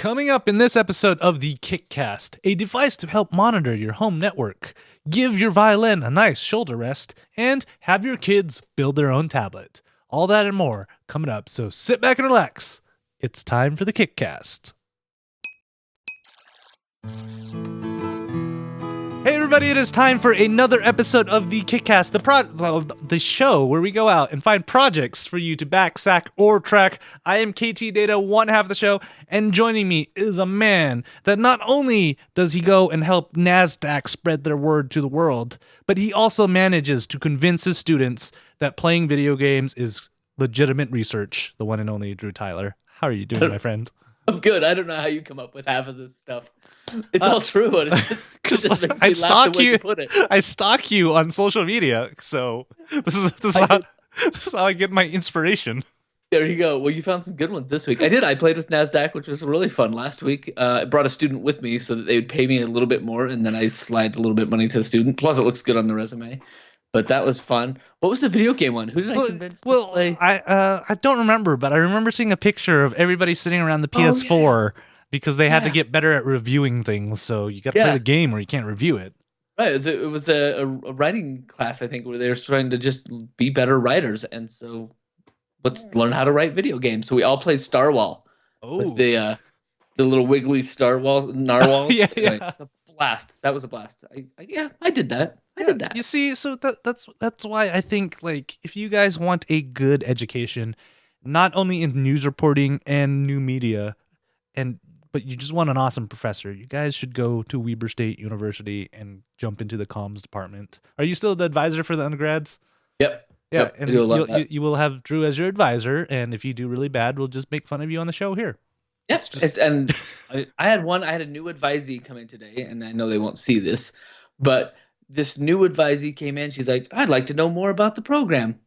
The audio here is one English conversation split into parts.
Coming up in this episode of the KickCast, a device to help monitor your home network, give your violin a nice shoulder rest, and have your kids build their own tablet. All that and more coming up, so sit back and relax. It's time for the KickCast. Hey everybody, it is time for another episode of the KickCast, the show where we go out and find projects for you to back, sack, or track. I am Ktdata, one half of the show, and joining me is a man that not only does he go and help NASDAQ spread their word to the world, but he also manages to convince his students that playing video games is legitimate research. The one and only Drew Tyler. How are you doing, my friend? I'm good. I don't know how you come up with half of this stuff. It's all true. And it just makes me I laugh stalk the way you. you put it. I stalk you on social media, so this is how I get my inspiration. There you go. Well, you found some good ones this week. I did. I played with NASDAQ, which was really fun last week. I brought a student with me so that they would pay me a little bit more, and then I slide a little bit of money to the student. Plus, it looks good on the resume. But that was fun. What was the video game one? Who did I convince to play? I don't remember, but I remember seeing a picture of everybody sitting around the PS4 because they had to get better at reviewing things. So you got to play the game or you can't review it. Right. It was a writing class, I think, where they were trying to just be better writers. And so let's learn how to write video games. So we all played Starwall with the little wiggly narwhal. Yeah. Anyway, a blast. That was a blast. I did that. I did that. You see, so that's why I think, like, if you guys want a good education, not only in news reporting and new media, but you just want an awesome professor, you guys should go to Weber State University and jump into the comms department. Are you still the advisor for the undergrads? Yep. Yeah, yep. and you will have Drew as your advisor, and if you do really bad, we'll just make fun of you on the show here. Yes, and I had a new advisee come in today, and I know they won't see this, but this new advisee came in. She's like, I'd like to know more about the program.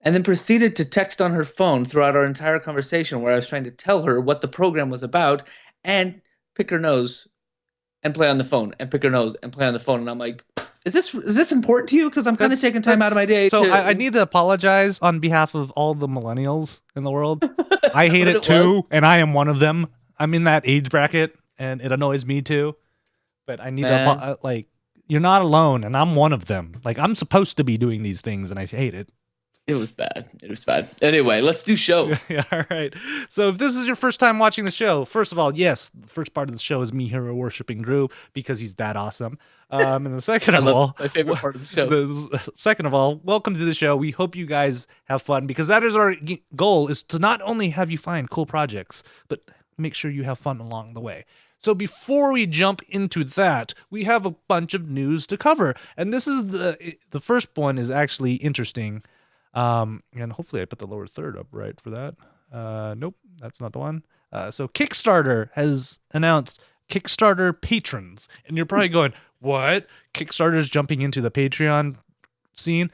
And then proceeded to text on her phone throughout our entire conversation where I was trying to tell her what the program was about and pick her nose and play on the phone and pick her nose and play on the phone. And I'm like, is this important to you? Because I'm kind of taking time out of my day. So I need to apologize on behalf of all the millennials in the world. I hate it too, and I am one of them. I'm in that age bracket, and it annoys me too. But I need to you're not alone, and I'm one of them. Like, I'm supposed to be doing these things, and I hate it. It was bad. Anyway, let's do show. Yeah, all right. So if this is your first time watching the show, first of all, yes, the first part of the show is me hero worshiping Drew because he's that awesome. And the second of all, my favorite part of the show. Second of all, welcome to the show. We hope you guys have fun because that is our goal, is to not only have you find cool projects, but make sure you have fun along the way. So before we jump into that, we have a bunch of news to cover. And this is the first one is actually interesting. And hopefully I put the lower third up right for that. Nope, that's not the one. So Kickstarter has announced Kickstarter patrons. And you're probably going, what? Kickstarter's jumping into the Patreon scene?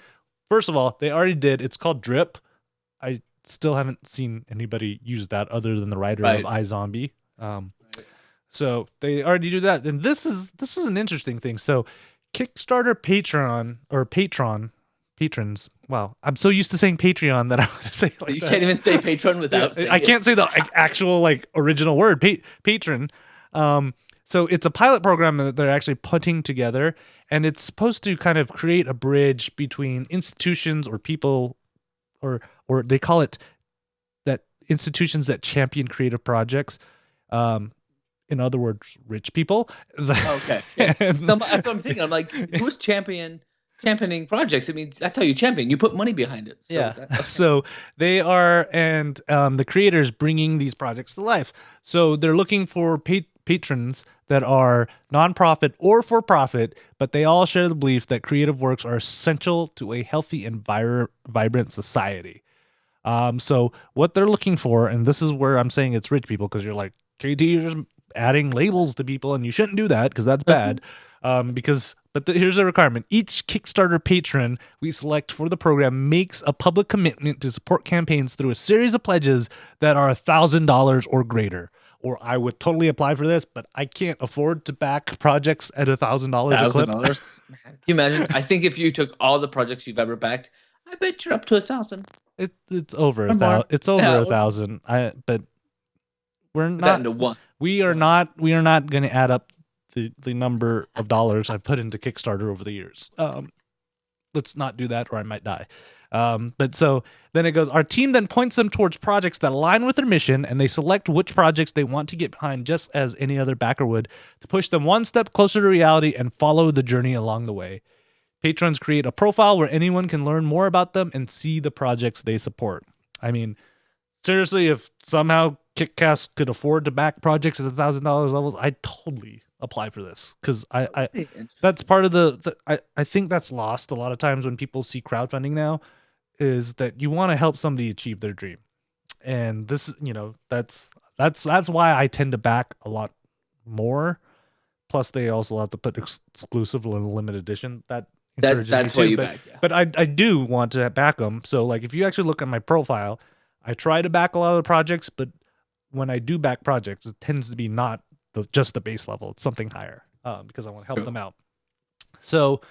First of all, they already did. It's called Drip. I still haven't seen anybody use that other than the writer of iZombie. So they already do that. And this is an interesting thing. So Kickstarter patrons. Wow, I'm so used to saying Patreon that I want to say like you can't even say patron without saying I can't say the actual original word, patron. So it's a pilot program that they're actually putting together, and it's supposed to kind of create a bridge between institutions or people, or they call it that institutions that champion creative projects. In other words, rich people. Okay. Yeah. So that's what I'm thinking. I'm like, who's championing projects? I mean, that's how you champion. You put money behind it. So yeah. So they are, and the creators bringing these projects to life. So they're looking for patrons that are nonprofit or for profit, but they all share the belief that creative works are essential to a healthy and vibrant society. So what they're looking for, and this is where I'm saying it's rich people, because you're like, KT, you're just adding labels to people, and you shouldn't do that because that's bad. Here's a requirement. Each Kickstarter patron we select for the program makes a public commitment to support campaigns through a series of pledges that are $1,000 or greater. Or I would totally apply for this, but I can't afford to back projects at $1,000 a clip. Can you imagine? I think if you took all the projects you've ever backed, I bet you're up to 1,000. It's over 1,000. It's over 1,000. But we're not. we are not going to add up the number of dollars I've put into Kickstarter over the years. Let's not do that or I might die. But so then it goes, our team then points them towards projects that align with their mission, and they select which projects they want to get behind, just as any other backer would, to push them one step closer to reality and follow the journey along the way. Patrons create a profile where anyone can learn more about them and see the projects they support. I mean, seriously, if somehow KickCast could afford to back projects at $1,000 levels, I'd totally apply for this, because I that's part of I think that's lost a lot of times when people see crowdfunding now, is that you want to help somebody achieve their dream, and this, that's why I tend to back a lot more. Plus, they also have to put exclusive and limited edition. That's what you back. Yeah. But I do want to back them. So like, if you actually look at my profile, I try to back a lot of the projects, but when I do back projects, it tends to be not just the base level. It's something higher, because I want to help them out. So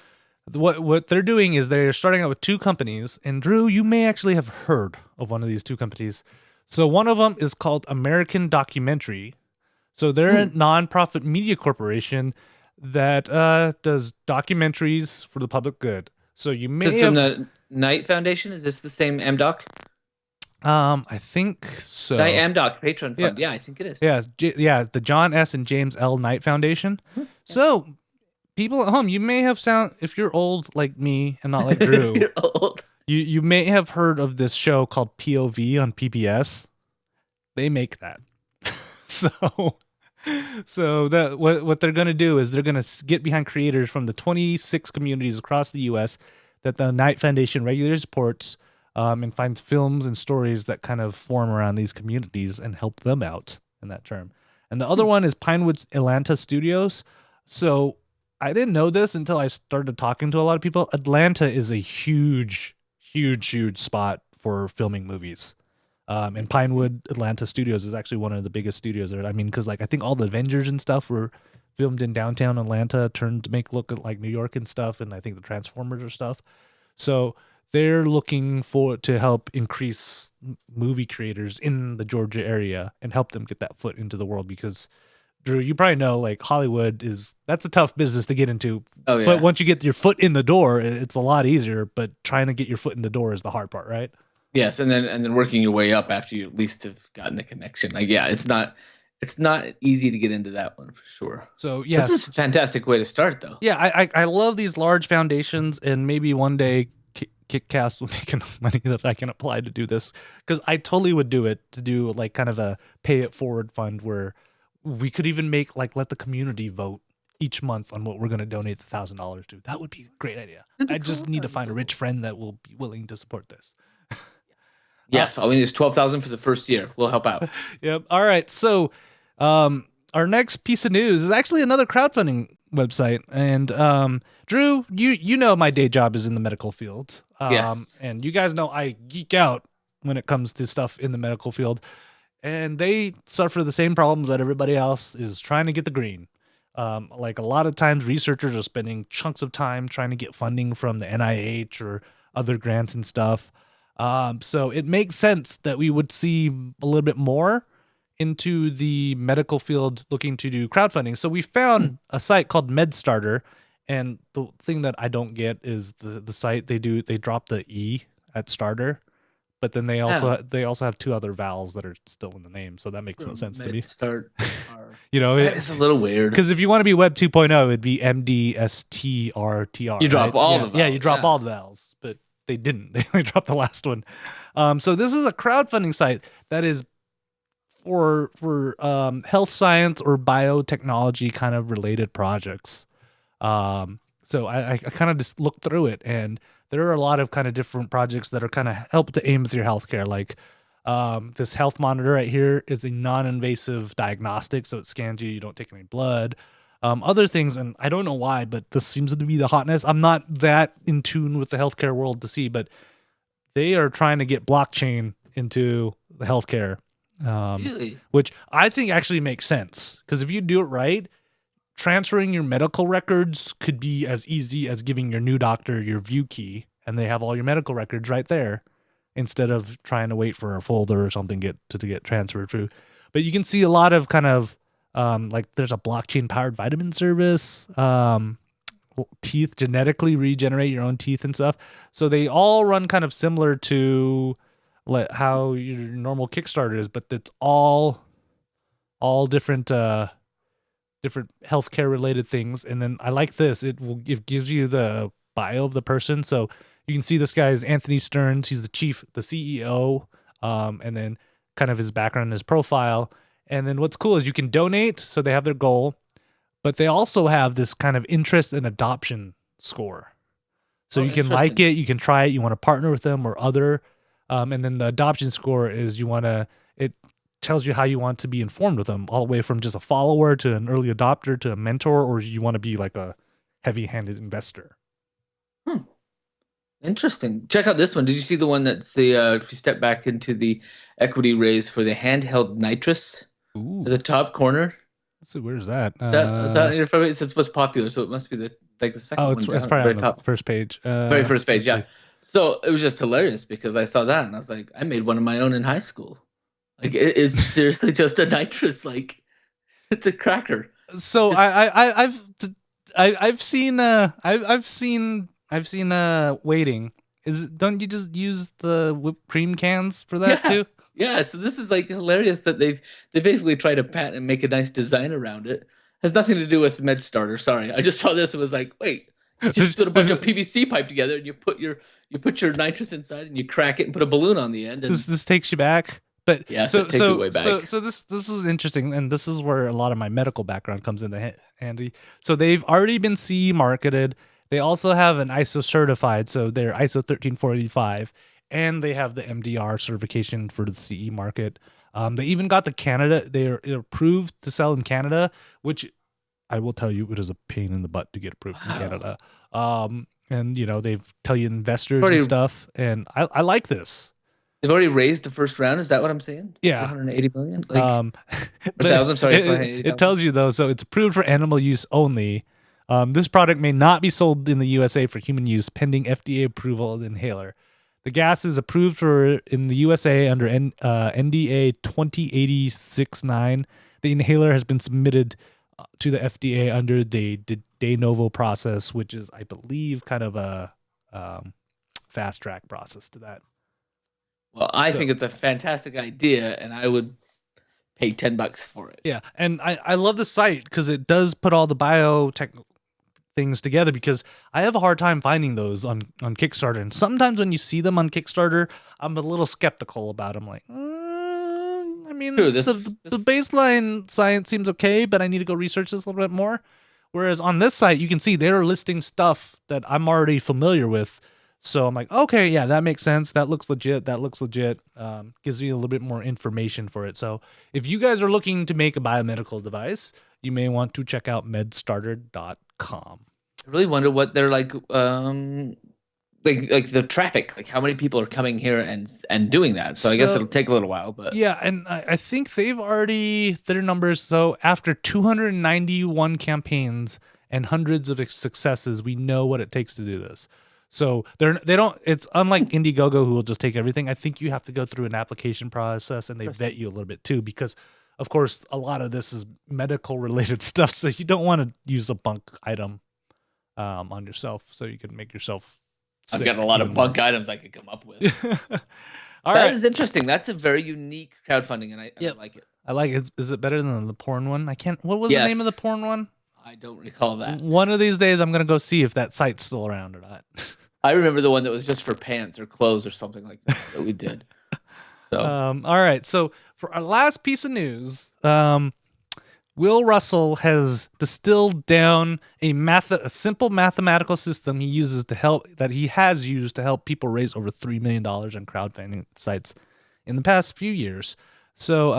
what they're doing is they're starting out with 2 companies. And Drew, you may actually have heard of one of these 2 companies. So one of them is called American Documentary. So they're a nonprofit media corporation that does documentaries for the public good. So you may have... the Knight Foundation? Is this the same MDoc? I think so. Knight MDoc Patron Fund. Yeah, I think it is. Yeah, the John S. and James L. Knight Foundation. Yeah. So people at home, you may have if you're old like me and not like Drew, you're old. You may have heard of this show called POV on PBS. They make that. So that what they're going to do is they're going to get behind creators from the 26 communities across the U.S. that the Knight Foundation regularly supports, and finds films and stories that kind of form around these communities and help them out in that term. And the other one is Pinewood Atlanta Studios. So I didn't know this until I started talking to a lot of people. Atlanta is a huge spot for filming movies. And Pinewood Atlanta Studios is actually one of the biggest studios there. I mean, because like I think all the Avengers and stuff were filmed in downtown Atlanta, turned to make look like New York and stuff, and I think the Transformers or stuff. So they're looking to help increase movie creators in the Georgia area and help them get that foot into the world, because Drew, you probably know, like, Hollywood that's a tough business to get into. Oh yeah. But once you get your foot in the door, it's a lot easier, but trying to get your foot in the door is the hard part, right? Yes, and then working your way up after you at least have gotten the connection. Like, yeah, it's not easy to get into that one for sure. So yes, this is a fantastic way to start, though. Yeah, I love these large foundations, and maybe one day KickCast will make enough money that I can apply to do this, because I totally would do it, to do like kind of a pay it forward fund where we could even make let the community vote each month on what we're going to donate the $1,000 to. That would be a great idea. I just need to find a rich friend that will be willing to support this. Yes, all we need is $12,000 for the first year. We'll help out. Yep. All right. So, our next piece of news is actually another crowdfunding website. And Drew, you know my day job is in the medical field. Yes. And you guys know I geek out when it comes to stuff in the medical field. And they suffer the same problems that everybody else is trying to get the green. Like a lot of times researchers are spending chunks of time trying to get funding from the NIH or other grants and stuff. So it makes sense that we would see a little bit more into the medical field looking to do crowdfunding. So we found a site called Medstarter, and the thing that I don't get is the site they drop the E at starter, but then they also have 2 other vowels that are still in the name, so that makes no sense to me. It's a little weird. Because if you want to be Web 2.0, it'd be MDSTRTR. You drop all the vowels. Yeah, you drop all the vowels, but they didn't. They only dropped the last one. So this is a crowdfunding site that is for health science or biotechnology kind of related projects. So I kind of just looked through it, and there are a lot of kind of different projects that are kind of help to aim with your healthcare. Like this health monitor right here is a non-invasive diagnostic, so it scans you. You don't take any blood. Other things, and I don't know why, but this seems to be the hotness. I'm not that in tune with the healthcare world to see, but they are trying to get blockchain into the healthcare, really? Which I think actually makes sense, because if you do it right, transferring your medical records could be as easy as giving your new doctor your view key, and they have all your medical records right there, instead of trying to wait for a folder or something to get transferred through. But you can see a lot of kind of Like there's a blockchain powered vitamin service. Teeth genetically regenerate your own teeth and stuff. So they all run kind of similar to how your normal Kickstarter is, but it's all different different healthcare related things. And then I like this. It gives you the bio of the person. So you can see this guy is Anthony Stearns. He's the CEO, and then kind of his background, his profile. And then what's cool is you can donate. So they have their goal, but they also have this kind of interest and adoption score. So you can like it, you can try it, you want to partner with them or other. And then the adoption score is it tells you how you want to be informed with them, all the way from just a follower to an early adopter to a mentor, or you want to be like a heavy-handed investor. Interesting. Check out this one. Did you see the one that's if you step back into the equity raise for the handheld nitrous? Ooh. At the top corner. Let's see, where's that? Is that your favorite? It says what's popular, so it must be the second one. It's probably on the top. First page. Very first page, yeah. See. So it was just hilarious because I saw that and I was like, I made one of my own in high school. Like, it is seriously just a nitrous, like, it's a cracker. So I've seen waiting. Don't you just use the whipped cream cans for that too? Yeah, so this is like hilarious that they basically tried to patent and make a nice design around it. Has nothing to do with Medstarter. Sorry, I just saw this and was like, wait, you just put a bunch of PVC pipe together and you put your nitrous inside and you crack it and put a balloon on the end. And this takes you back. But yeah, so this is interesting, and this is where a lot of my medical background comes into handy. So they've already been CE marketed. They also have an ISO certified, so they're ISO 13485, and they have the MDR certification for the CE market. They even got the Canada. They're approved to sell in Canada, which I will tell you, it is a pain in the butt to get approved in Canada. And they tell you investors and stuff, and I like this. They've already raised the first round. Is that what I'm saying? Yeah, 180 million. Like, 1,000. Sorry, it tells you though. So it's approved for animal use only. This product may not be sold in the USA for human use pending FDA approval of the inhaler. The gas is approved in the USA under NDA 208069. The inhaler has been submitted to the FDA under the de novo process, which is, I believe, kind of a fast track process to that. Well, I think it's a fantastic idea, and I would pay $10 for it. Yeah, and I love the site because it does put all the biotech things together, because I have a hard time finding those on Kickstarter. And sometimes when you see them on Kickstarter, I'm a little skeptical about them. Like, I mean, the baseline science seems okay, but I need to go research this a little bit more. Whereas on this site, you can see they're listing stuff that I'm already familiar with. So I'm like, okay, yeah, that makes sense. That looks legit. Gives me a little bit more information for it. So if you guys are looking to make a biomedical device, you may want to check out medstarter.com. I really wonder what they're like the traffic, like how many people are coming here and doing that. So I guess it'll take a little while, but yeah, and I think they've already their numbers. So after 291 campaigns and hundreds of successes, we know what it takes to do this. So they don't. It's unlike Indiegogo, who will just take everything. I think you have to go through an application process, and they vet you a little bit too, because of course a lot of this is medical related stuff. So you don't want to use a bunk item on yourself, so you can make yourself sick. I've got a lot of bunk items I could come up with. That is interesting. That's a very unique crowdfunding, and I like it. I like it. Is it better than the porn one? I can't. What was the name of the porn one? I don't recall that. One of these days, I'm gonna go see if that site's still around or not. I remember the one that was just for pants or clothes or something like that we did. So, all right. So for our last piece of news, Will Russell has distilled down a simple mathematical system he has used to help people raise over $3 million on crowdfunding sites in the past few years. So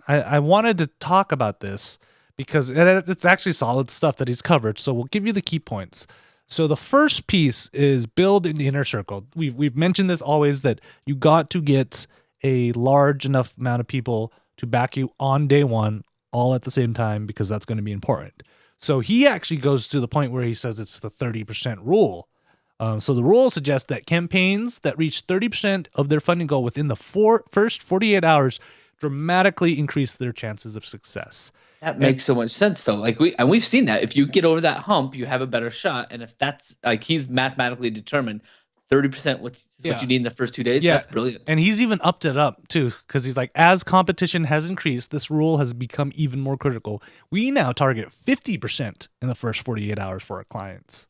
I wanted to talk about this because it's actually solid stuff that he's covered. So we'll give you the key points. So the first piece is build an inner circle. We've mentioned this always, that you got to get a large enough amount of people to back you on day one, all at the same time, because that's going to be important. So he actually goes to the point where he says it's the 30% rule. So the rule suggests that campaigns that reach 30% of their funding goal within the first 48 hours dramatically increase their chances of success. That makes so much sense though. Like we've seen that. If you get over that hump, you have a better shot. And if that's like he's mathematically determined 30% what you need in the first 2 days, that's brilliant. And he's even upped it up too, because he's like, as competition has increased, this rule has become even more critical. We now target 50% in the first 48 hours for our clients.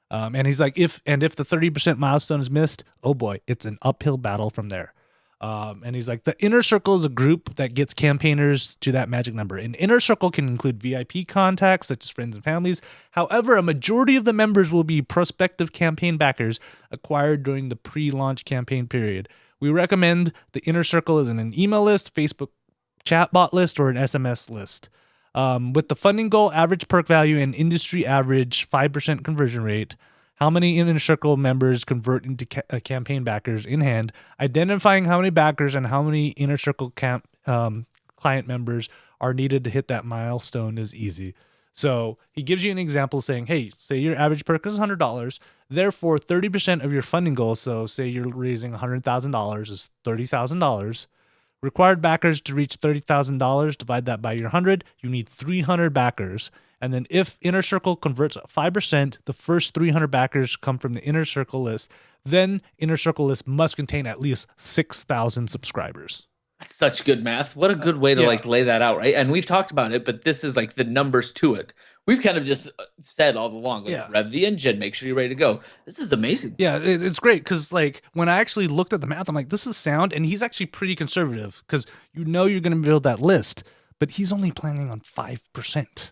And he's like, if the 30% milestone is missed, oh boy, it's an uphill battle from there. And he's like, the inner circle is a group that gets campaigners to that magic number. An inner circle can include VIP contacts, such as friends and families. However, a majority of the members will be prospective campaign backers acquired during the pre-launch campaign period. We recommend the inner circle is in an email list, Facebook chatbot list, or an SMS list. With the funding goal, average perk value, and industry average 5% conversion rate, how many inner circle members convert into campaign backers in hand, identifying how many backers and how many inner circle client members are needed to hit that milestone is easy. So he gives you an example saying, hey, say your average perk is $100. Therefore, 30% of your funding goal, so say you're raising $100,000, is $30,000. Required backers to reach $30,000, divide that by your 100, you need 300 backers. And then if Inner Circle converts at 5%, the first 300 backers come from the Inner Circle list. Then Inner Circle list must contain at least 6,000 subscribers. That's such good math. What a good way to like lay that out, right? And we've talked about it, but this is like the numbers to it. We've kind of just said all along, like, rev the engine, make sure you're ready to go. This is amazing. Yeah, it's great because like when I actually looked at the math, I'm like, this is sound, and he's actually pretty conservative because you're going to build that list, but he's only planning on 5%.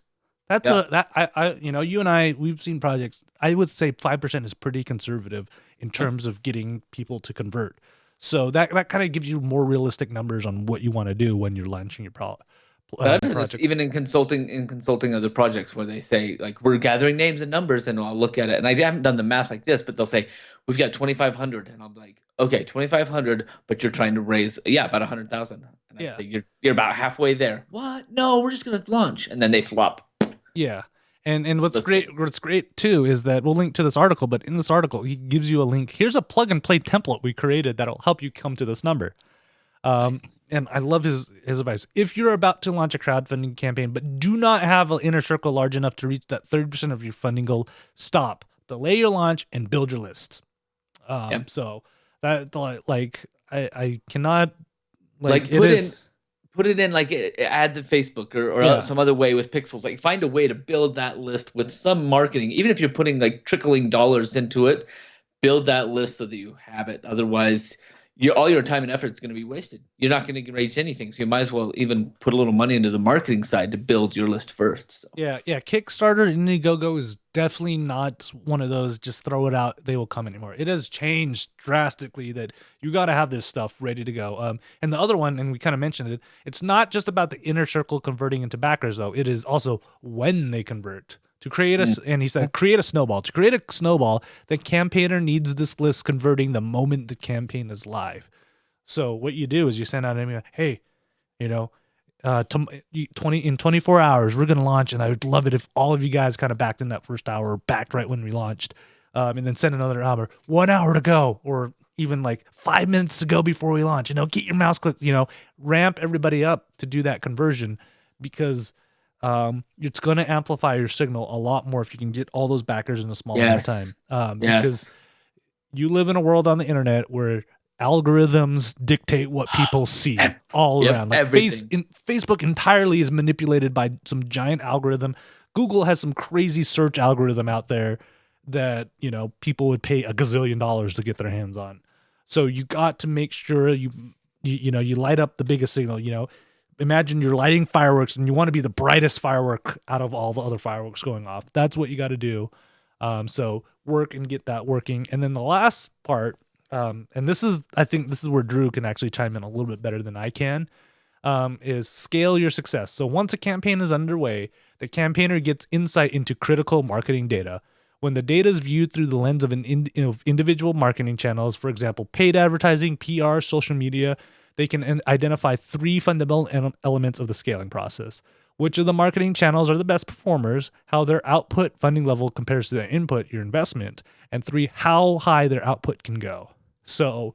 That's you and I, we've seen projects. I would say 5% is pretty conservative in terms of getting people to convert. So that kind of gives you more realistic numbers on what you want to do when you're launching your project. Even in consulting other projects where they say like we're gathering names and numbers, and I'll look at it, and I haven't done the math like this, but they'll say we've got 2,500, and I'm like, okay, 2,500, but you're trying to raise about 100,000, and I say you're about halfway there. What? No, we're just gonna launch, and then they flop. Yeah. And what's great too is that we'll link to this article, but in this article he gives you a link. Here's a plug and play template we created that'll help you come to this number. Nice. And I love his advice. If you're about to launch a crowdfunding campaign but do not have an inner circle large enough to reach that 30% of your funding goal, stop, delay your launch, and build your list. So that like I cannot like put it in like ads at Facebook or some other way with pixels. Like find a way to build that list with some marketing. Even if you're putting like trickling dollars into it, build that list so that you have it. Otherwise, all your time and effort is going to be wasted. You're not going to reach anything. So you might as well even put a little money into the marketing side to build your list first. So. Yeah. Kickstarter and Indiegogo is definitely not one of those just throw it out, they will come anymore. It has changed drastically that you got to have this stuff ready to go. And the other one, and we kind of mentioned it, it's not just about the inner circle converting into backers, though. It is also when they convert. To create and he said, create a snowball. To create a snowball, the campaigner needs this list converting the moment the campaign is live. So what you do is you send out an email, hey, in 24 hours, we're going to launch, and I would love it if all of you guys kind of backed in that first hour, backed right when we launched, and then send another hour, 1 hour to go, or even like 5 minutes to go before we launch. Get your mouse clicked, ramp everybody up to do that conversion, because it's going to amplify your signal a lot more if you can get all those backers in a small amount of time. Because you live in a world on the internet where algorithms dictate what people see all around. Like Facebook entirely is manipulated by some giant algorithm. Google has some crazy search algorithm out there that people would pay a gazillion dollars to get their hands on. So you got to make sure you light up the biggest signal. Imagine you're lighting fireworks and you want to be the brightest firework out of all the other fireworks going off. That's what you got to do. So work and get that working. And then the last part, and I think this is where Drew can actually chime in a little bit better than I can, is scale your success. So once a campaign is underway, the campaigner gets insight into critical marketing data. When the data is viewed through the lens of individual marketing channels, for example, paid advertising, PR, social media, they can identify 3 fundamental elements of the scaling process. Which of the marketing channels are the best performers, how their output funding level compares to their input, your investment, and 3, how high their output can go. So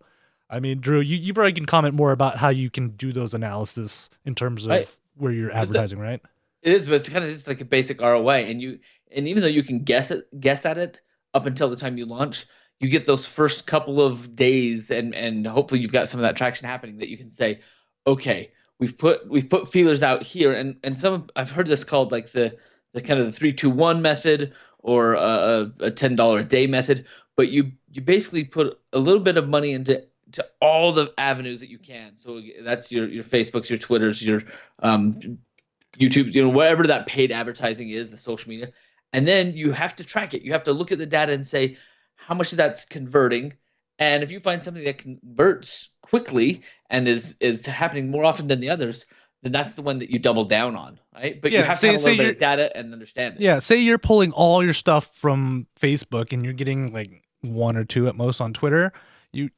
I mean, Drew, you probably can comment more about how you can do those analysis in terms of Right. where you're advertising, right? It is, but it's kind of just like a basic ROI, and even though you can guess at it up until the time you launch, you get those first couple of days, and hopefully you've got some of that traction happening that you can say, okay, we've put feelers out here, and I've heard this called like the kind of the 3-2-1 method, or a $10 a day method, but you basically put a little bit of money into all the avenues that you can. So that's your Facebooks, your Twitters, your YouTube, whatever that paid advertising is, the social media. And then you have to track it. You have to look at the data and say how much of that's converting. And if you find something that converts quickly and is happening more often than the others, then that's the one that you double down on, right? But you have to have a little bit of data and understand it. Yeah, say you're pulling all your stuff from Facebook and you're getting like 1 or 2 at most on Twitter.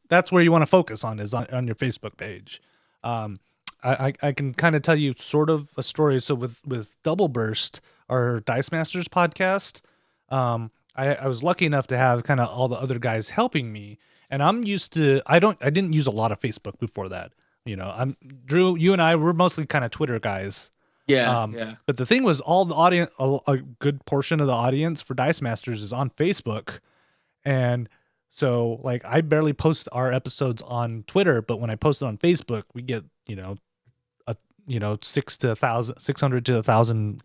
That's where you want to focus on, is on your Facebook page. I can kind of tell you sort of a story. So with Double Burst, our Dice Masters podcast, I was lucky enough to have kind of all the other guys helping me, and I'm used to. I didn't use a lot of Facebook before that. Drew, you and I were mostly kind of Twitter guys. Yeah. But the thing was, all the audience, a good portion of the audience for Dice Masters is on Facebook, and so like I barely post our episodes on Twitter, but when I post it on Facebook, we get 600 to 1,000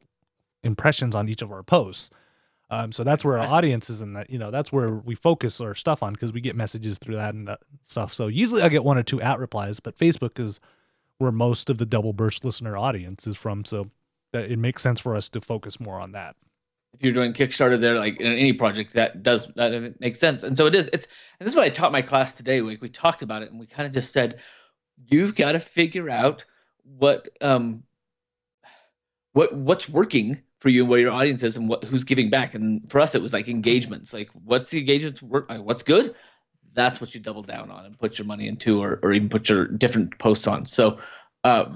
impressions on each of our posts. So that's where our audience is, and that's where we focus our stuff on, because we get messages through that and that stuff. So usually I get 1 or 2 at replies, but Facebook is where most of the Double Burst listener audience is from. So that it makes sense for us to focus more on that. If you're doing Kickstarter there, like in any project, that makes sense. And so it is. And this is what I taught my class today. We talked about it, and we kind of just said, you've got to figure out what's working for you and what your audience is, and who's giving back. And for us, it was like engagements. Like, what's the engagement work? What's good? That's what you double down on and put your money into, or even put your different posts on. So,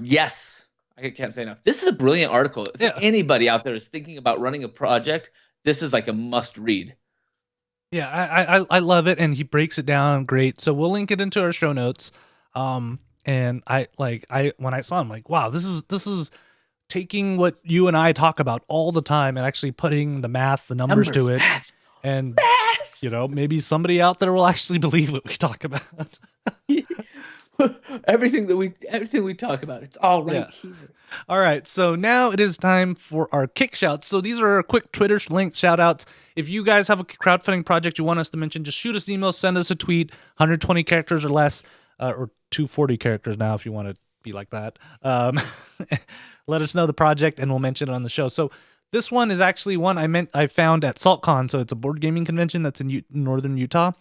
yes, I can't say enough. This is a brilliant article. If anybody out there is thinking about running a project, this is like a must read. Yeah, I love it, and he breaks it down great. So we'll link it into our show notes. And I when I saw him, like, wow, this is taking what you and I talk about all the time and actually putting the math, the numbers to it. Math. And maybe somebody out there will actually believe what we talk about. everything we talk about, it's all right here. All right, so now it is time for our kick shouts. So these are our quick Twitter link shout outs. If you guys have a crowdfunding project you want us to mention, just shoot us an email, send us a tweet, 120 characters or less, or 240 characters now if you want to be like that. Let us know the project and we'll mention it on the show. So this one is actually one I found at SaltCon. So it's a board gaming convention that's in northern Utah.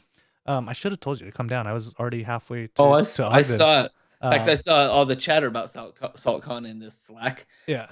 I should have told you to come down. I was already halfway to I saw it. In fact, I saw all the chatter about SaltCon in this Slack. Yeah.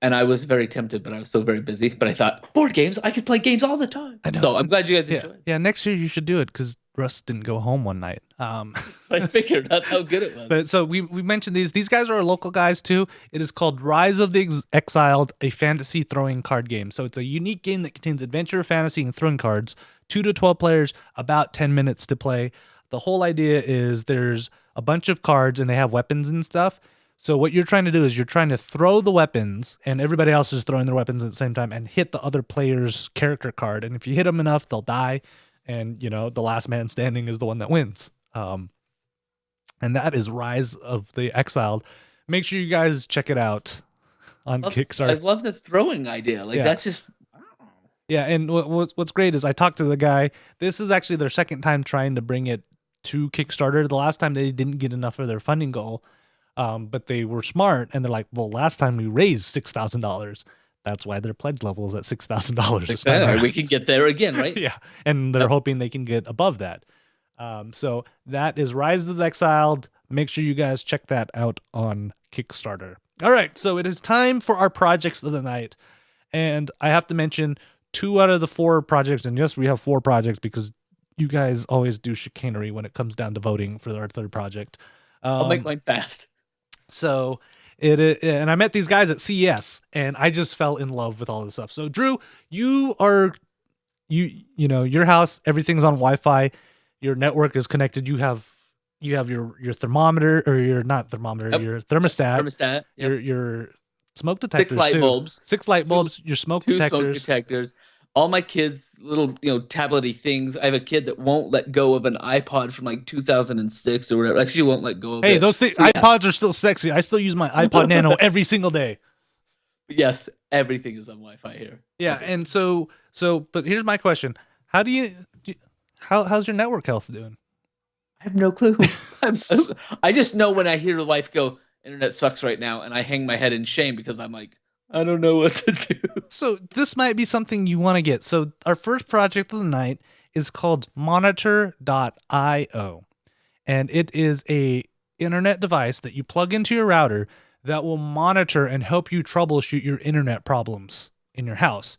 And I was very tempted, but I was so very busy. But I thought, board games, I could play games all the time. I know. So I'm glad you guys enjoyed it. Yeah, next year you should do it, because Russ didn't go home one night. I figured that's how good it was. But so we mentioned these. These guys are our local guys too. It is called Rise of the Exiled, a fantasy throwing card game. So it's a unique game that contains adventure, fantasy, and throwing cards. 2 to 12 players, about 10 minutes to play. The whole idea is there's a bunch of cards and they have weapons and stuff. So what you're trying to do is you're trying to throw the weapons, and everybody else is throwing their weapons at the same time, and hit the other player's character card. And if you hit them enough, they'll die. And, the last man standing is the one that wins. And that is Rise of the Exiled. Make sure you guys check it out on Kickstarter. I love the throwing idea. That's just... Yeah, and what's great is I talked to the guy. This is actually their second time trying to bring it to Kickstarter. The last time they didn't get enough of their funding goal, but they were smart, and they're like, well, last time we raised $6,000. That's why their pledge level is at $6,000. We can get there again, right? Yeah, and they're hoping they can get above that. So that is Rise of the Exiled. Make sure you guys check that out on Kickstarter. All right, so it is time for our projects of the night. And I have to mention 2 out of the 4 projects, and yes, we have 4 projects because you guys always do chicanery when it comes down to voting for our third project. I'll make mine fast. So and I met these guys at CES, and I just fell in love with all this stuff. So Drew, your house, everything's on Wi-Fi. Your network is connected. You have, you have your thermometer, or your not thermometer, Yep. your thermostat, Thermostat. Yep. your smoke 6 detectors light too. bulbs. 6 light Two, bulbs, your smoke 2 smoke detectors. detectors. All my kids' little, tablety things. I have a kid that won't let go of an iPod from like 2006 or whatever. Like, she won't let go of Hey, it. those things, So, yeah. iPods are still sexy. I still use my iPod Nano every single day. Yes, everything is on Wi-Fi here. Yeah, and so, but here's my question: How how's your network health doing? I have no clue. I just know when I hear the wife go, "Internet sucks right now," and I hang my head in shame because I'm like, I don't know what to do. So this might be something you want to get. So our first project of the night is called Monitor.io, and it is a internet device that you plug into your router that will monitor and help you troubleshoot your internet problems in your house.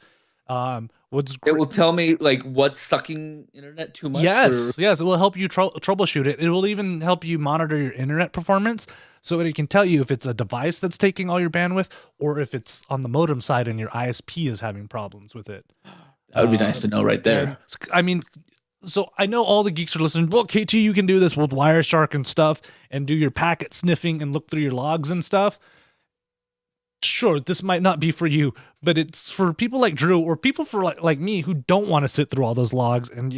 It will tell me like what's sucking internet too much. Yes, it will help you troubleshoot it. It will even help you monitor your internet performance, so it can tell you if it's a device that's taking all your bandwidth, or if it's on the modem side and your ISP is having problems with it. That would be nice to know right there. And, I mean, so I know all the geeks are listening. Well, KT, you can do this with Wireshark and stuff, and do your packet sniffing and look through your logs and stuff. Sure, this might not be for you, but it's for people like Drew, or people for like me, who don't want to sit through all those logs and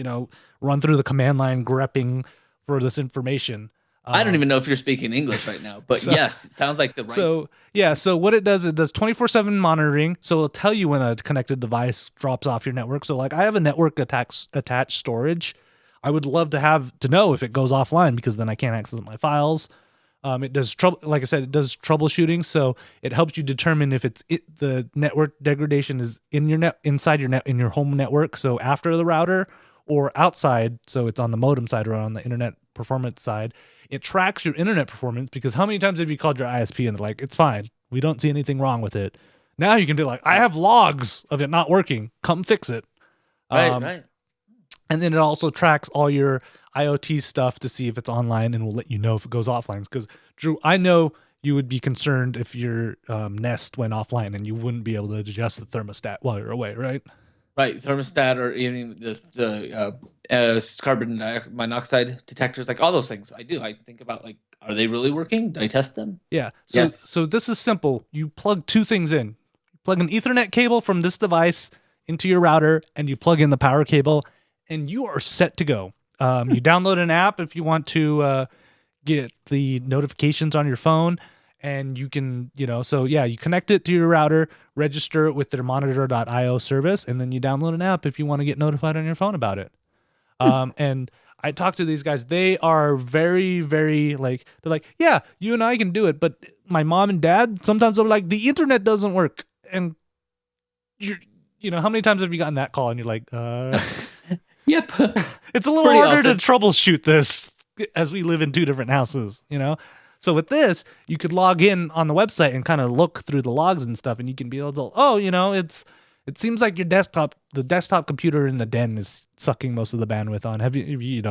run through the command line grepping for this information. I don't even know if you're speaking English right now, but yes, it sounds like the right. So what it does 24/7 monitoring. So it'll tell you when a connected device drops off your network. So like, I have a network attached storage. I would love to know if it goes offline, because then I can't access my files. It does like I said, it does troubleshooting, so it helps you determine if the network degradation is inside your home network, so after the router, or outside, so it's on the modem side or on the internet performance side. It tracks your internet performance, because how many times have you called your ISP and they're like, it's fine, we don't see anything wrong with it. Now you can be like, I have logs of it not working, come fix it. Right. And then it also tracks all your IoT stuff to see if it's online, and will let you know if it goes offline. Because, Drew, I know you would be concerned if your Nest went offline and you wouldn't be able to adjust the thermostat while you're away, right? Right, thermostat, or even the carbon monoxide detectors, like all those things. I do. I think about, like, are they really working? Do I test them? Yeah. Yes. So this is simple. You plug 2 things in. You plug an Ethernet cable from this device into your router, and you plug in the power cable, and you are set to go. You download an app if you want to get the notifications on your phone, and you can, you connect it to your router, register it with their Monitor.io service, and then you download an app if you want to get notified on your phone about it. And I talked to these guys. They are very, very they're like, yeah, you and I can do it, but my mom and dad sometimes are like, the internet doesn't work, and how many times have you gotten that call and you're like, Yep. It's a little harder to troubleshoot this, as we live in 2 different houses, So with this, you could log in on the website and kind of look through the logs and stuff, and you can be able to, it seems like the desktop computer in the den is sucking most of the bandwidth on. Have you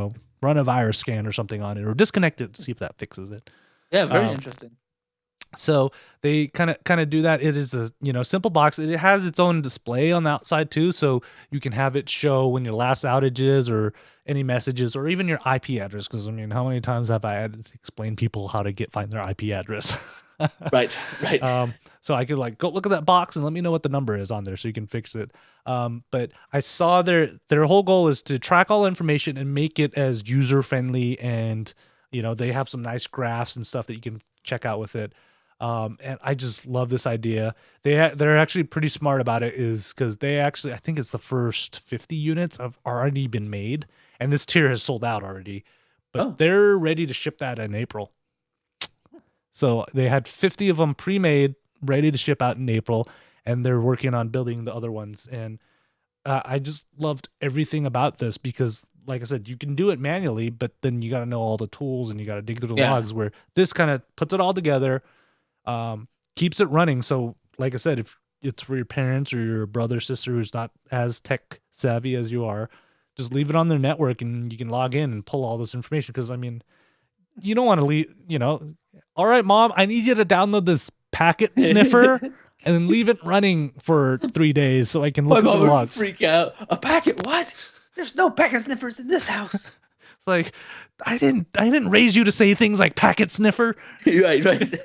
run a virus scan or something on it, or disconnect it to see if that fixes it? Yeah, very interesting. So they kind of do that. It is a simple box. It has its own display on the outside too, so you can have it show when your last outage is, or any messages, or even your IP address. Because how many times have I had to explain people how to find their IP address? Right. So I could go look at that box and let me know what the number is on there, so you can fix it. But I saw their whole goal is to track all information and make it as user friendly, and they have some nice graphs and stuff that you can check out with it. And I just love this idea. They're actually pretty smart about it, is because I think it's the first 50 units have already been made, and this tier has sold out already, but they're ready to ship that in April. So they had 50 of them pre-made, ready to ship out in April, and they're working on building the other ones. And I just loved everything about this, because, like I said, you can do it manually, but then you got to know all the tools, and you got to dig through the logs, where this kind of puts it all together. Keeps it running. So like I said, if it's for your parents or your brother, sister who's not as tech savvy as you are, just leave it on their network and you can log in and pull all this information. Because you don't want to leave, all right, mom, I need you to download this packet sniffer and then leave it running for 3 days so I can look at the logs. Freak out. A packet? What? There's no packet sniffers in this house. It's like I didn't raise you to say things like packet sniffer. Right.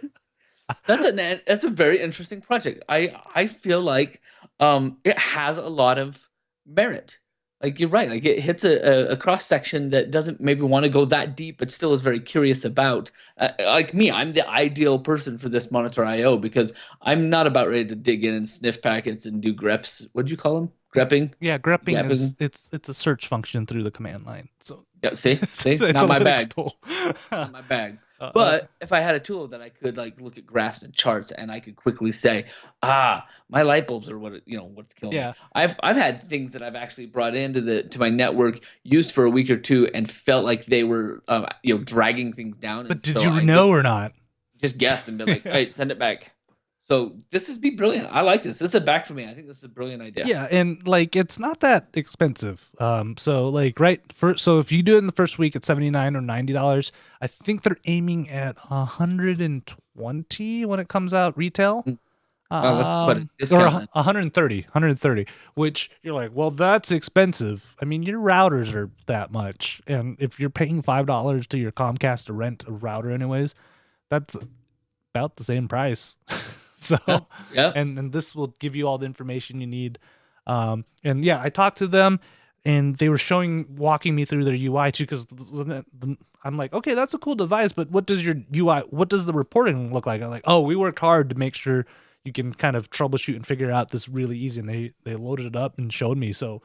That's a very interesting project. I feel like it has a lot of merit. Like you're right. Like it hits a cross section that doesn't maybe want to go that deep, but still is very curious about. Like me, I'm the ideal person for this Monitorio because I'm not about ready to dig in and sniff packets and do greps. What do you call them? Grepping? Yeah, grepping is Gapping? it's a search function through the command line. So Yeah, see? it's Not a my Linux bag. tool. Not my bag. Uh, But if I had a tool that I could like look at graphs and charts and I could quickly say, my light bulbs are what's killing Yeah. me. I've had things that I've actually brought into my network, used for a week or two, and felt like they were dragging things down. but And did so you I know or not? just guessed and been like, all right, send it back. So this is brilliant. I like this. This is a back for me. I think this is a brilliant idea. Yeah, and like it's not that expensive. So like so if you do it in the first week it's $79 or $90. I think they're aiming at 120 when it comes out retail. Oh, that's quite a Or discount then. 130, which you're like, well, that's expensive. I mean, your routers are that much, and if you're paying $5 to your Comcast to rent a router, anyways, that's about the same price. So, Yeah. and this will give you all the information you need. And yeah, I talked to them, and they were walking me through their UI too, because I'm like, okay, that's a cool device, but what does your UI, what does the reporting look like? I'm like, oh, we worked hard to make sure you can kind of troubleshoot and figure out this really easy. And they loaded it up and showed me. So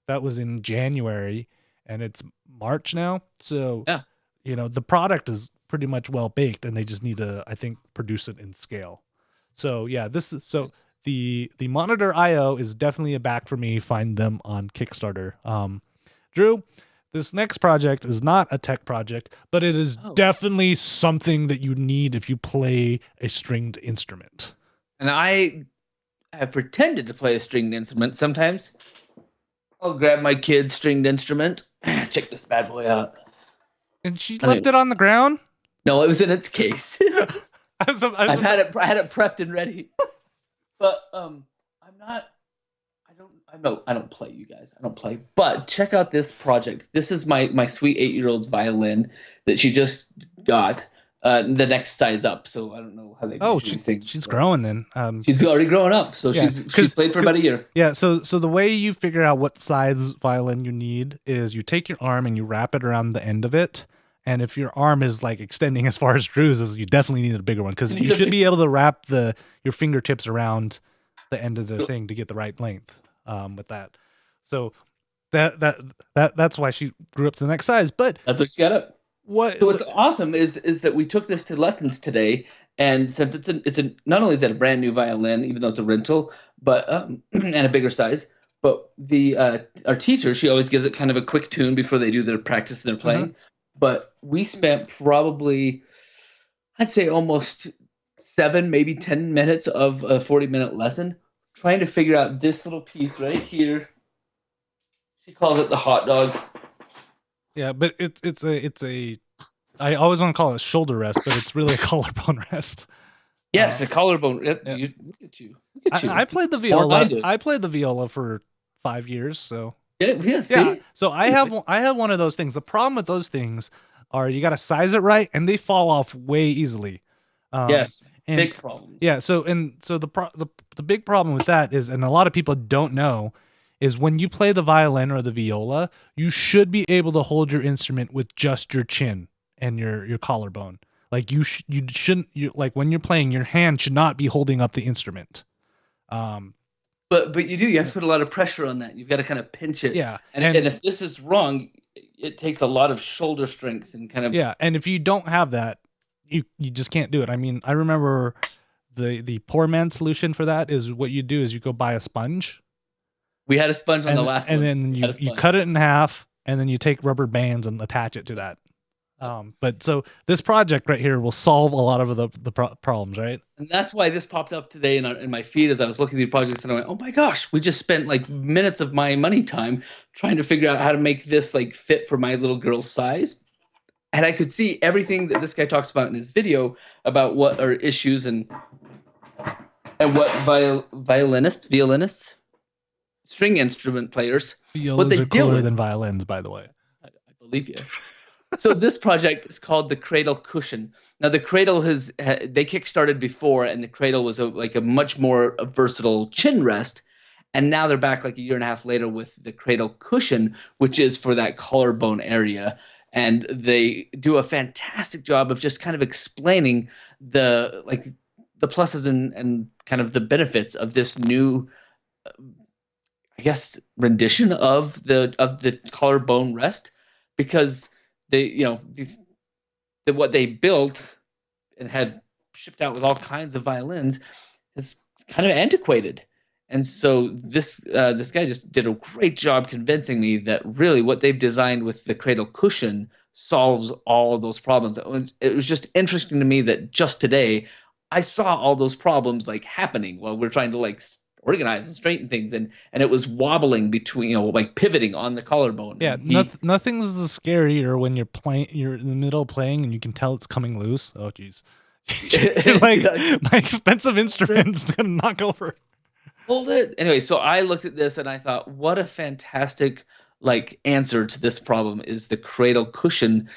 that was in January, and it's March now. So Yeah. the product is pretty much well baked, and they just need to, I think, produce it in scale. So yeah, the Monitor IO is definitely a back for me. Find them on Kickstarter. Drew, this next project is not a tech project, but it is definitely something that you need if you play a stringed instrument. And I have pretended to play a stringed instrument sometimes. I'll grab my kid's stringed instrument. Check this bad boy out. And she left it on the ground? No, it was in its case. I had it prepped and ready. But I don't play, you guys. I don't play. But check out this project. This is my sweet 8-year-old's violin that she just got. The next size up. So I don't know how they do these things. She's growing then. She's already grown up. So she's played for about a year. Yeah, so the way you figure out what size violin you need is you take your arm and you wrap it around the end of it. And if your arm is like extending as far as Drew's is, you definitely need a bigger one, because you should be able to wrap your fingertips around the end of the thing to get the right length with that. So that's why she grew up to the next size. But that's what she got up. So what's awesome is that we took this to lessons today, and since it's a not only is it a brand new violin, even though it's a rental, but and a bigger size, but our teacher, she always gives it kind of a quick tune before they do their practice and their playing. Uh-huh. But we spent probably, I'd say almost 7, maybe 10 minutes of a 40-minute lesson trying to figure out this little piece right here. She calls it the hot dog. Yeah, but it's a I always want to call it a shoulder rest, but it's really a collarbone rest. Yes, a collarbone. Yeah. Look at you. I played the viola. I played the viola for 5 years, so. Yeah. So I have one of those things. The problem with those things are you got to size it right, and they fall off way easily. Yes, big problem. Yeah. So the big problem with that is, and a lot of people don't know, is when you play the violin or the viola, you should be able to hold your instrument with just your chin and your collarbone. Like you shouldn't. Like when you're playing, your hand should not be holding up the instrument. But you do. You have to put a lot of pressure on that. You've got to kind of pinch it. Yeah. And if this is wrong, it takes a lot of shoulder strength and kind of. Yeah. And if you don't have that, you just can't do it. I mean, I remember the poor man's solution for that is what you do is you go buy a sponge. We had a sponge on the last one. And then you cut it in half, and then you take rubber bands and attach it to that. But so this project right here will solve a lot of the problems, right? And that's why this popped up today in my feed as I was looking through projects, and I went, "Oh my gosh, we just spent like minutes of my money time trying to figure out how to make this like fit for my little girl's size." And I could see everything that this guy talks about in his video about what are issues and what violinists, string instrument players, Violas what they are deal cooler with. than violins, by the way. I believe you. So this project is called the Cradle Cushion. Now the Cradle they kickstarted before, and the Cradle was like a much more versatile chin rest. And now they're back like a year and a half later with the Cradle Cushion, which is for that collarbone area. And they do a fantastic job of just kind of explaining the pluses and kind of the benefits of this new, I guess, rendition of the collarbone rest, because they, what they built and had shipped out with all kinds of violins is kind of antiquated. And so this guy just did a great job convincing me that really what they've designed with the Cradle Cushion solves all of those problems. It was just interesting to me that just today I saw all those problems like happening while we're trying to like organize and straighten things, and it was wobbling between, like pivoting on the collarbone. Yeah, nothing's scarier when you're in the middle of playing and you can tell it's coming loose. Oh jeez. You're like, my expensive instrument's gonna knock over. Hold it. Anyway, so I looked at this and I thought, what a fantastic like answer to this problem is the Cradle Cushion.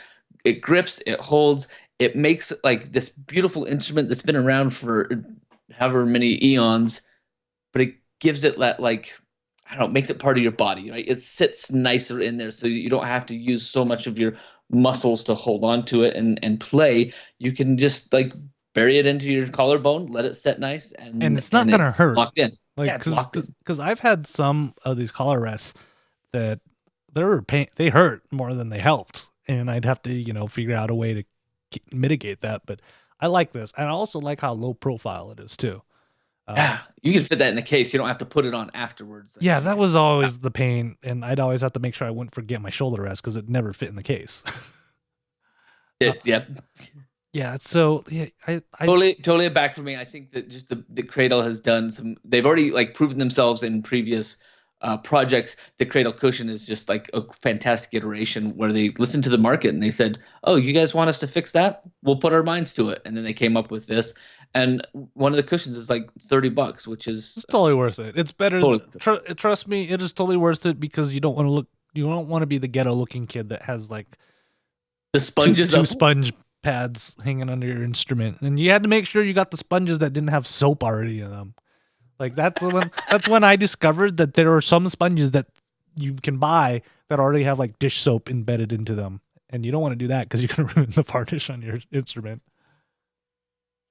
It grips, it holds, it makes like this beautiful instrument that's been around for however many eons, but it gives it that like, I don't know, makes it part of your body, right? It sits nicer in there, so you don't have to use so much of your muscles to hold on to it and play. You can just like bury it into your collarbone, let it set nice, and it's not gonna hurt. Locked in. Like, because I've had some of these collar rests that they hurt more than they helped, and I'd have to figure out a way to mitigate that. But I like this, and I also like how low profile it is too. Yeah, you can fit that in the case. You don't have to put it on afterwards. Yeah, that was always the pain, and I'd always have to make sure I wouldn't forget my shoulder rest because it never fit in the case. Yep. Yeah, so yeah, I totally back for me. I think that just the Cradle has done some. They've already like proven themselves in previous projects. The Cradle Cushion is just like a fantastic iteration where they listened to the market and they said, "Oh, you guys want us to fix that? We'll put our minds to it." And then they came up with this. And one of the cushions is like $30, which is it's totally worth it. It's better. Trust me, it is totally worth it because you don't want to be the ghetto looking kid that has like the sponges, two sponge pads hanging under your instrument, and you had to make sure you got the sponges that didn't have soap already in them. Like that's when I discovered that there are some sponges that you can buy that already have like dish soap embedded into them, and you don't want to do that because you're gonna ruin the varnish on your instrument.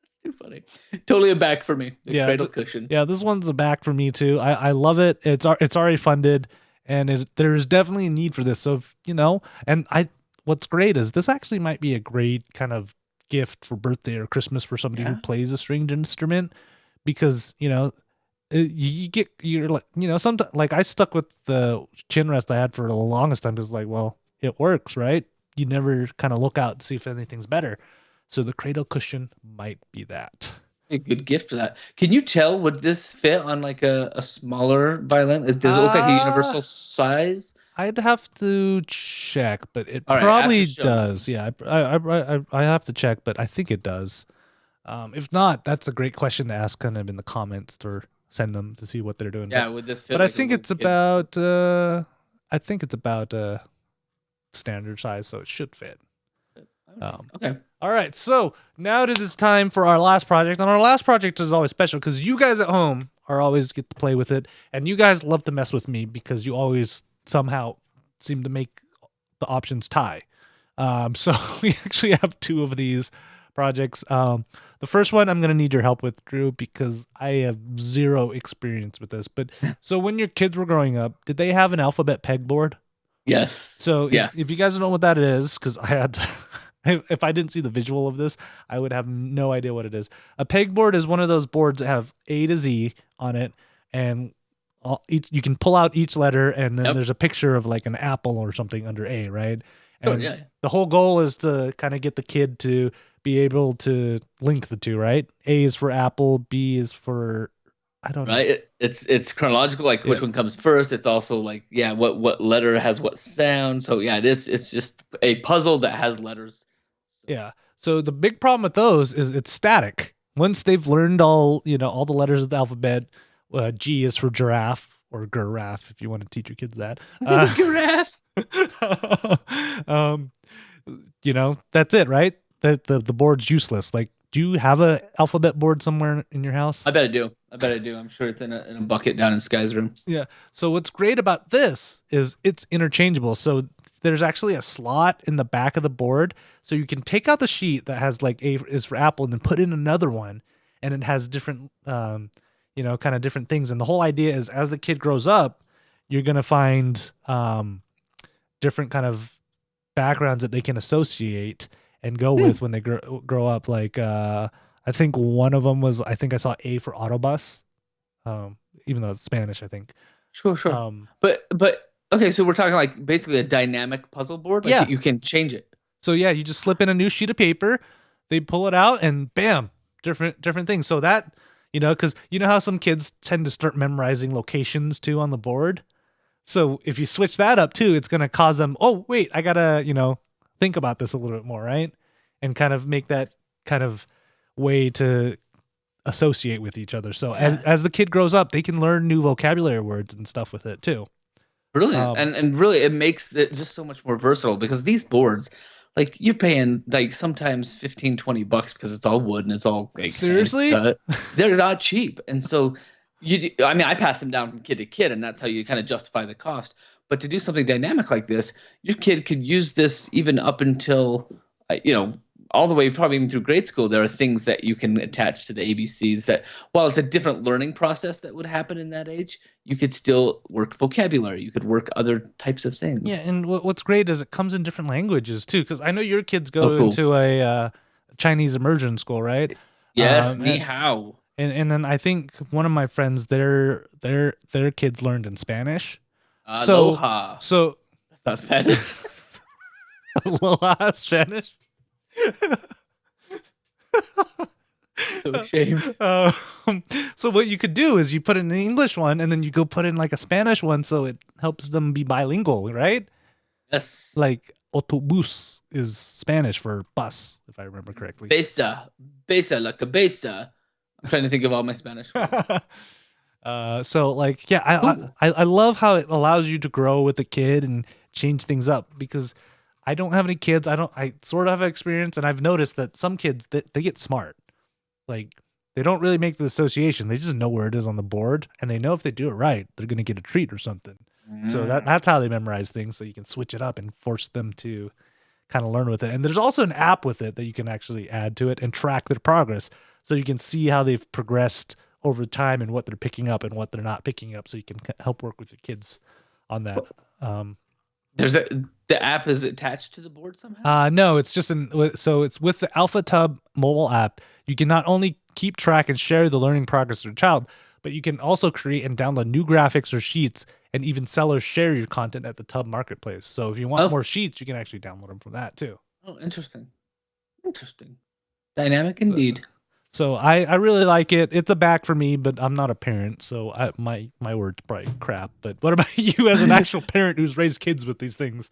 That's too funny. Totally a back for me. The Cradle Cushion. Yeah, this one's a back for me too. I love it. It's already funded, and there's definitely a need for this. So what's great is this actually might be a great kind of gift for birthday or Christmas for somebody who plays a stringed instrument, because you're like sometimes like I stuck with the chin rest I had for the longest time because like, well, it works, right? You never kind of look out to see if anything's better. So the Cradle Cushion might be that. A good gift for that. Can you tell, would this fit on like a smaller violin? Does it look like a universal size? I'd have to check, but it probably does. Yeah, I have to check, but I think it does. If not, that's a great question to ask kind of in the comments or send them to see what they're doing. Yeah, would this fit? But like I think it's about standard size, so it should fit. Okay. All right, so now it is time for our last project, and our last project is always special because you guys at home are always get to play with it, and you guys love to mess with me because you always somehow seem to make the options tie. So we actually have two of these projects. The first one I'm going to need your help with, Drew, because I have zero experience with this. But so when your kids were growing up, did they have an alphabet pegboard? Yes. So if you guys don't know what that is, because I had to, if I didn't see the visual of this, I would have no idea what it is. A pegboard is one of those boards that have A to Z on it, and you can pull out each letter, and then there's a picture of like an apple or something under A, right? And the whole goal is to kind of get the kid to be able to link the two, right? A is for apple, B is for, I don't know. Right? It's chronological, like which one comes first. It's also like, what letter has what sound. So it's just a puzzle that has letters. Yeah. So the big problem with those is it's static. Once they've learned all the letters of the alphabet, G is for giraffe or giraffe if you want to teach your kids that. Giraffe. That's it, right? The board's useless. Like, do you have a alphabet board somewhere in your house? I bet I do. I bet I do. I'm sure it's in a bucket down in Sky's room. Yeah. So what's great about this is it's interchangeable. So there's actually a slot in the back of the board, so you can take out the sheet that has like A is for Apple, and then put in another one, and it has different, kind of different things. And the whole idea is, as the kid grows up, you're gonna find different kind of backgrounds that they can associate and go with when they grow up. Like I think one of them was, I think I saw A for Autobus, even though it's Spanish, I think. Sure. But okay, so we're talking like basically a dynamic puzzle board. Like Yeah. you can change it. So yeah, you just slip in a new sheet of paper, they pull it out, and bam, different things. So that, because you know how some kids tend to start memorizing locations too on the board. So if you switch that up too, it's gonna cause them, oh wait, I gotta, think about this a little bit more, right? And kind of make that kind of way to associate with each other. So as the kid grows up, they can learn new vocabulary words and stuff with it too. Brilliant. And really it makes it just so much more versatile, because these boards, like, you're paying like sometimes $15-20 because it's all wood and it's all like, Seriously? they're not cheap. And so I pass them down from kid to kid, and that's how you kind of justify the cost. But to do something dynamic like this, your kid could use this even up until, all the way probably even through grade school. There are things that you can attach to the ABCs that, while it's a different learning process that would happen in that age, you could still work vocabulary. You could work other types of things. Yeah, and what's great is it comes in different languages too, because I know your kids go into a Chinese immersion school, right? Yes, ni hao. And then I think one of my friends, their kids learned in Spanish. Aloha. So that's not Spanish. Aloha Spanish. So ashamed. So what you could do is you put in an English one, and then you go put in like a Spanish one, so it helps them be bilingual, right? Yes. Like autobus is Spanish for bus, if I remember correctly. Besa la cabeza. I'm trying to think of all my Spanish words. So like, yeah, I love how it allows you to grow with the kid and change things up, because I don't have any kids. I sort of have experience, and I've noticed that some kids, they get smart. Like, they don't really make the association. They just know where it is on the board, and they know if they do it right, they're going to get a treat or something. So that's how they memorize things. So you can switch it up and force them to kind of learn with it. And there's also an app with it that you can actually add to it and track their progress. So you can see how they've progressed over time and what they're picking up and what they're not picking up. So you can help work with your kids on that. The app is attached to the board somehow? No, it's just so it's with the Alpha Tub mobile app. You can not only keep track and share the learning progress of your child, but you can also create and download new graphics or sheets, and even sell or share your content at the Tub marketplace. So if you want more sheets, you can actually download them from that too. Oh, interesting. Dynamic indeed. So I really like it. It's a back for me, but I'm not a parent, so my word's probably crap. But what about you as an actual parent who's raised kids with these things?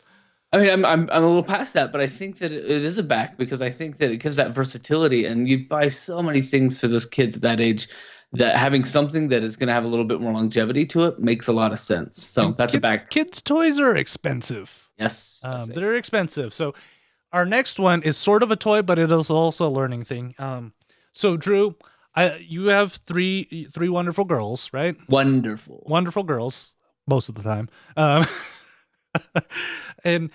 I mean, I'm a little past that, but I think that it is a back, because I think that it gives that versatility, and you buy so many things for those kids at that age, that having something that is going to have a little bit more longevity to it makes a lot of sense. So that's a back. Kids' toys are expensive. Yes. They're expensive. So our next one is sort of a toy, but it is also a learning thing. So Drew, you have three wonderful girls, right? Wonderful girls most of the time. And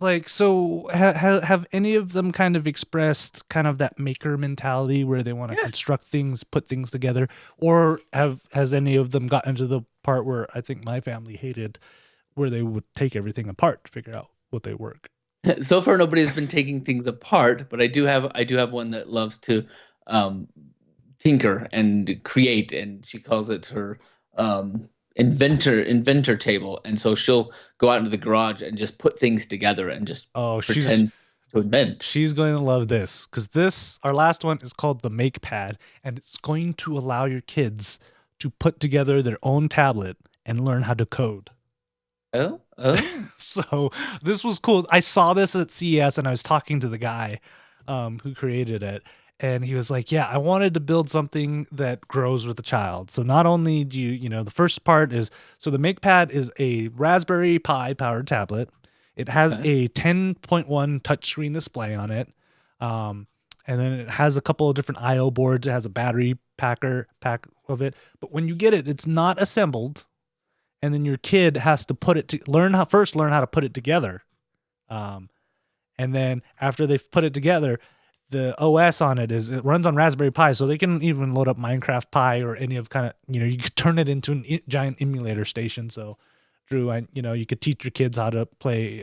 like, so have any of them kind of expressed kind of that maker mentality where they want to construct things, put things together, or has any of them gotten to the part where I think my family hated, where they would take everything apart to figure out what they work? So far, nobody has been taking things apart, but I do have one that loves to tinker and create, and she calls it her inventor table. And so she'll go out into the garage and just put things together and just pretend to invent. She's going to love this, because our last one is called the MakePad, and it's going to allow your kids to put together their own tablet and learn how to code. Oh. So this was cool. I saw this at CES, and I was talking to the guy who created it. And he was like, yeah, I wanted to build something that grows with the child. So not only do the first part is, so the MakePad is a Raspberry Pi powered tablet. It has Okay. a 10.1 touchscreen display on it. And then it has a couple of different IO boards. It has a battery pack of it. But when you get it, it's not assembled. And then your kid has to learn how to put it together. And then after they've put it together, the OS on it runs on Raspberry Pi, so they can even load up Minecraft Pi or any of you could turn it into a giant emulator station. So, Drew, you could teach your kids how to play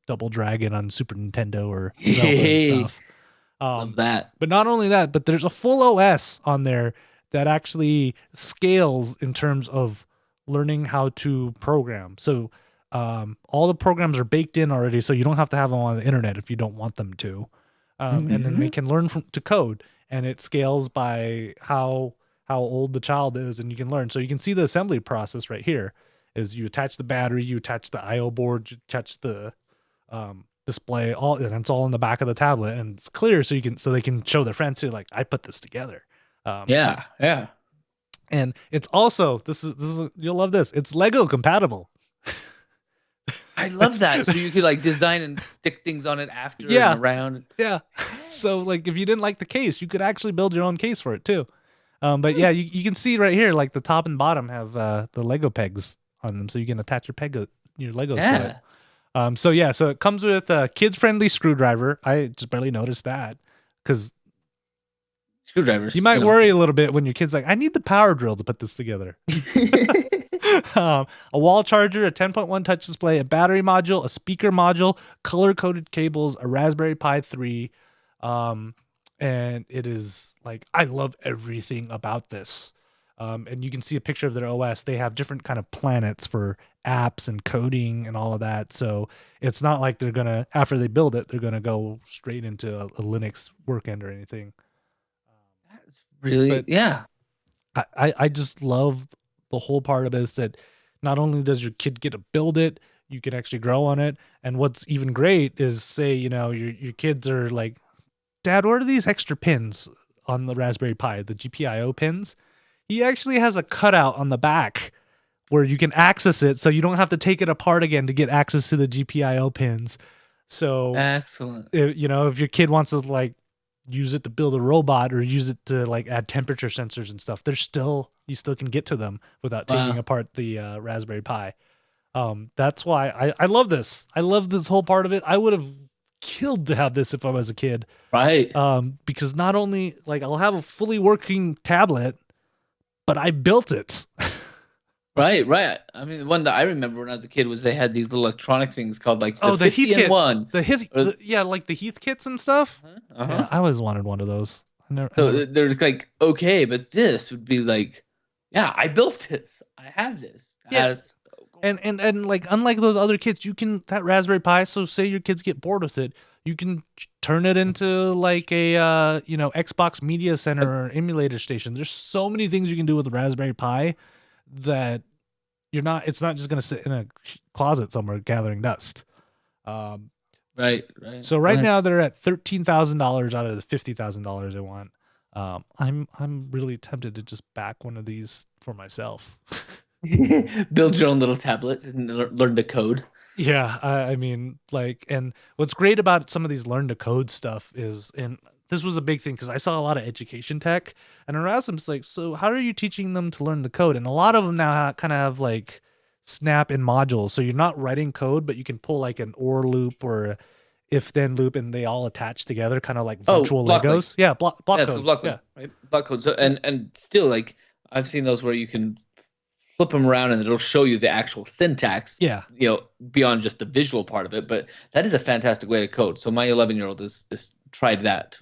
Double Dragon on Super Nintendo or Zelda and Hey, stuff. love that. But not only that, but there's a full OS on there that actually scales in terms of learning how to program. So all the programs are baked in already, so you don't have to have them on the internet if you don't want them to. And then they can learn to code, and it scales by how old the child is, and you can learn. So you can see the assembly process right here. Is you attach the battery, you attach the I/O board, you attach the display, and it's all in the back of the tablet, and it's clear, so they can show their friends too, like, I put this together. Yeah. And it's also this is you'll love this. It's Lego compatible. I love that. So you could like design and stick things on it after Yeah. and around. Yeah. So like if you didn't like the case, you could actually build your own case for it too. But yeah, you can see right here, like the top and bottom have the Lego pegs on them, so you can attach your Legos to it. So it comes with a kids-friendly screwdriver. I just barely noticed that because Screwdrivers. you might worry a little bit when your kid's like, I need the power drill to put this together. A wall charger, a 10.1 touch display, a battery module, a speaker module, color-coded cables, a Raspberry Pi 3. And it is like, I love everything about this. And you can see a picture of their OS. They have different kind of planets for apps and coding and all of that. So it's not like they're going to, after they build it, they're going to go straight into a Linux workend or anything. That's really, But yeah. I just love the whole part of it is that not only does your kid get to build it, you can actually grow on it. And what's even great is, say, your kids are like, Dad, what are these extra pins on the Raspberry Pi, the GPIO pins? He actually has a cutout on the back where you can access it, so you don't have to take it apart again to get access to the GPIO pins. So Excellent. if your kid wants to like use it to build a robot or use it to like add temperature sensors and stuff, you still can get to them without taking apart the Raspberry Pi. That's why I love this. I love this whole part of it. I would have killed to have this if I was a kid. Right. Because not only like I'll have a fully working tablet, but I built it. Right. I mean, the one that I remember when I was a kid was they had these little electronic things called like the Heath kits. The Heath kits and stuff. Yeah, I always wanted one of those. They're like, okay, but this would be like, yeah, I built this. I have this. That's so cool. And like, unlike those other kits, you can, that Raspberry Pi, so say your kids get bored with it, you can turn it into like a Xbox Media Center or emulator station. There's so many things you can do with the Raspberry Pi that it's not just going to sit in a closet somewhere gathering dust. Right. So right now they're at $13,000 out of the $50,000 I want. I'm really tempted to just back one of these for myself. Build your own little tablet and learn to code. Yeah, I mean, like, and what's great about some of these learn to code stuff is, and this was a big thing because I saw a lot of education tech, and I asked them, it's like, so how are you teaching them to learn to code? And a lot of them now kind of have like snap in modules, so you're not writing code, but you can pull like an or loop or a if then loop, and they all attach together, kind of like virtual Legos. Yeah, block code. Right? Block code. So and still, like, I've seen those where you can flip them around and it'll show you the actual syntax. Yeah. Beyond just the visual part of it. But that is a fantastic way to code. So my 11-year-old has tried that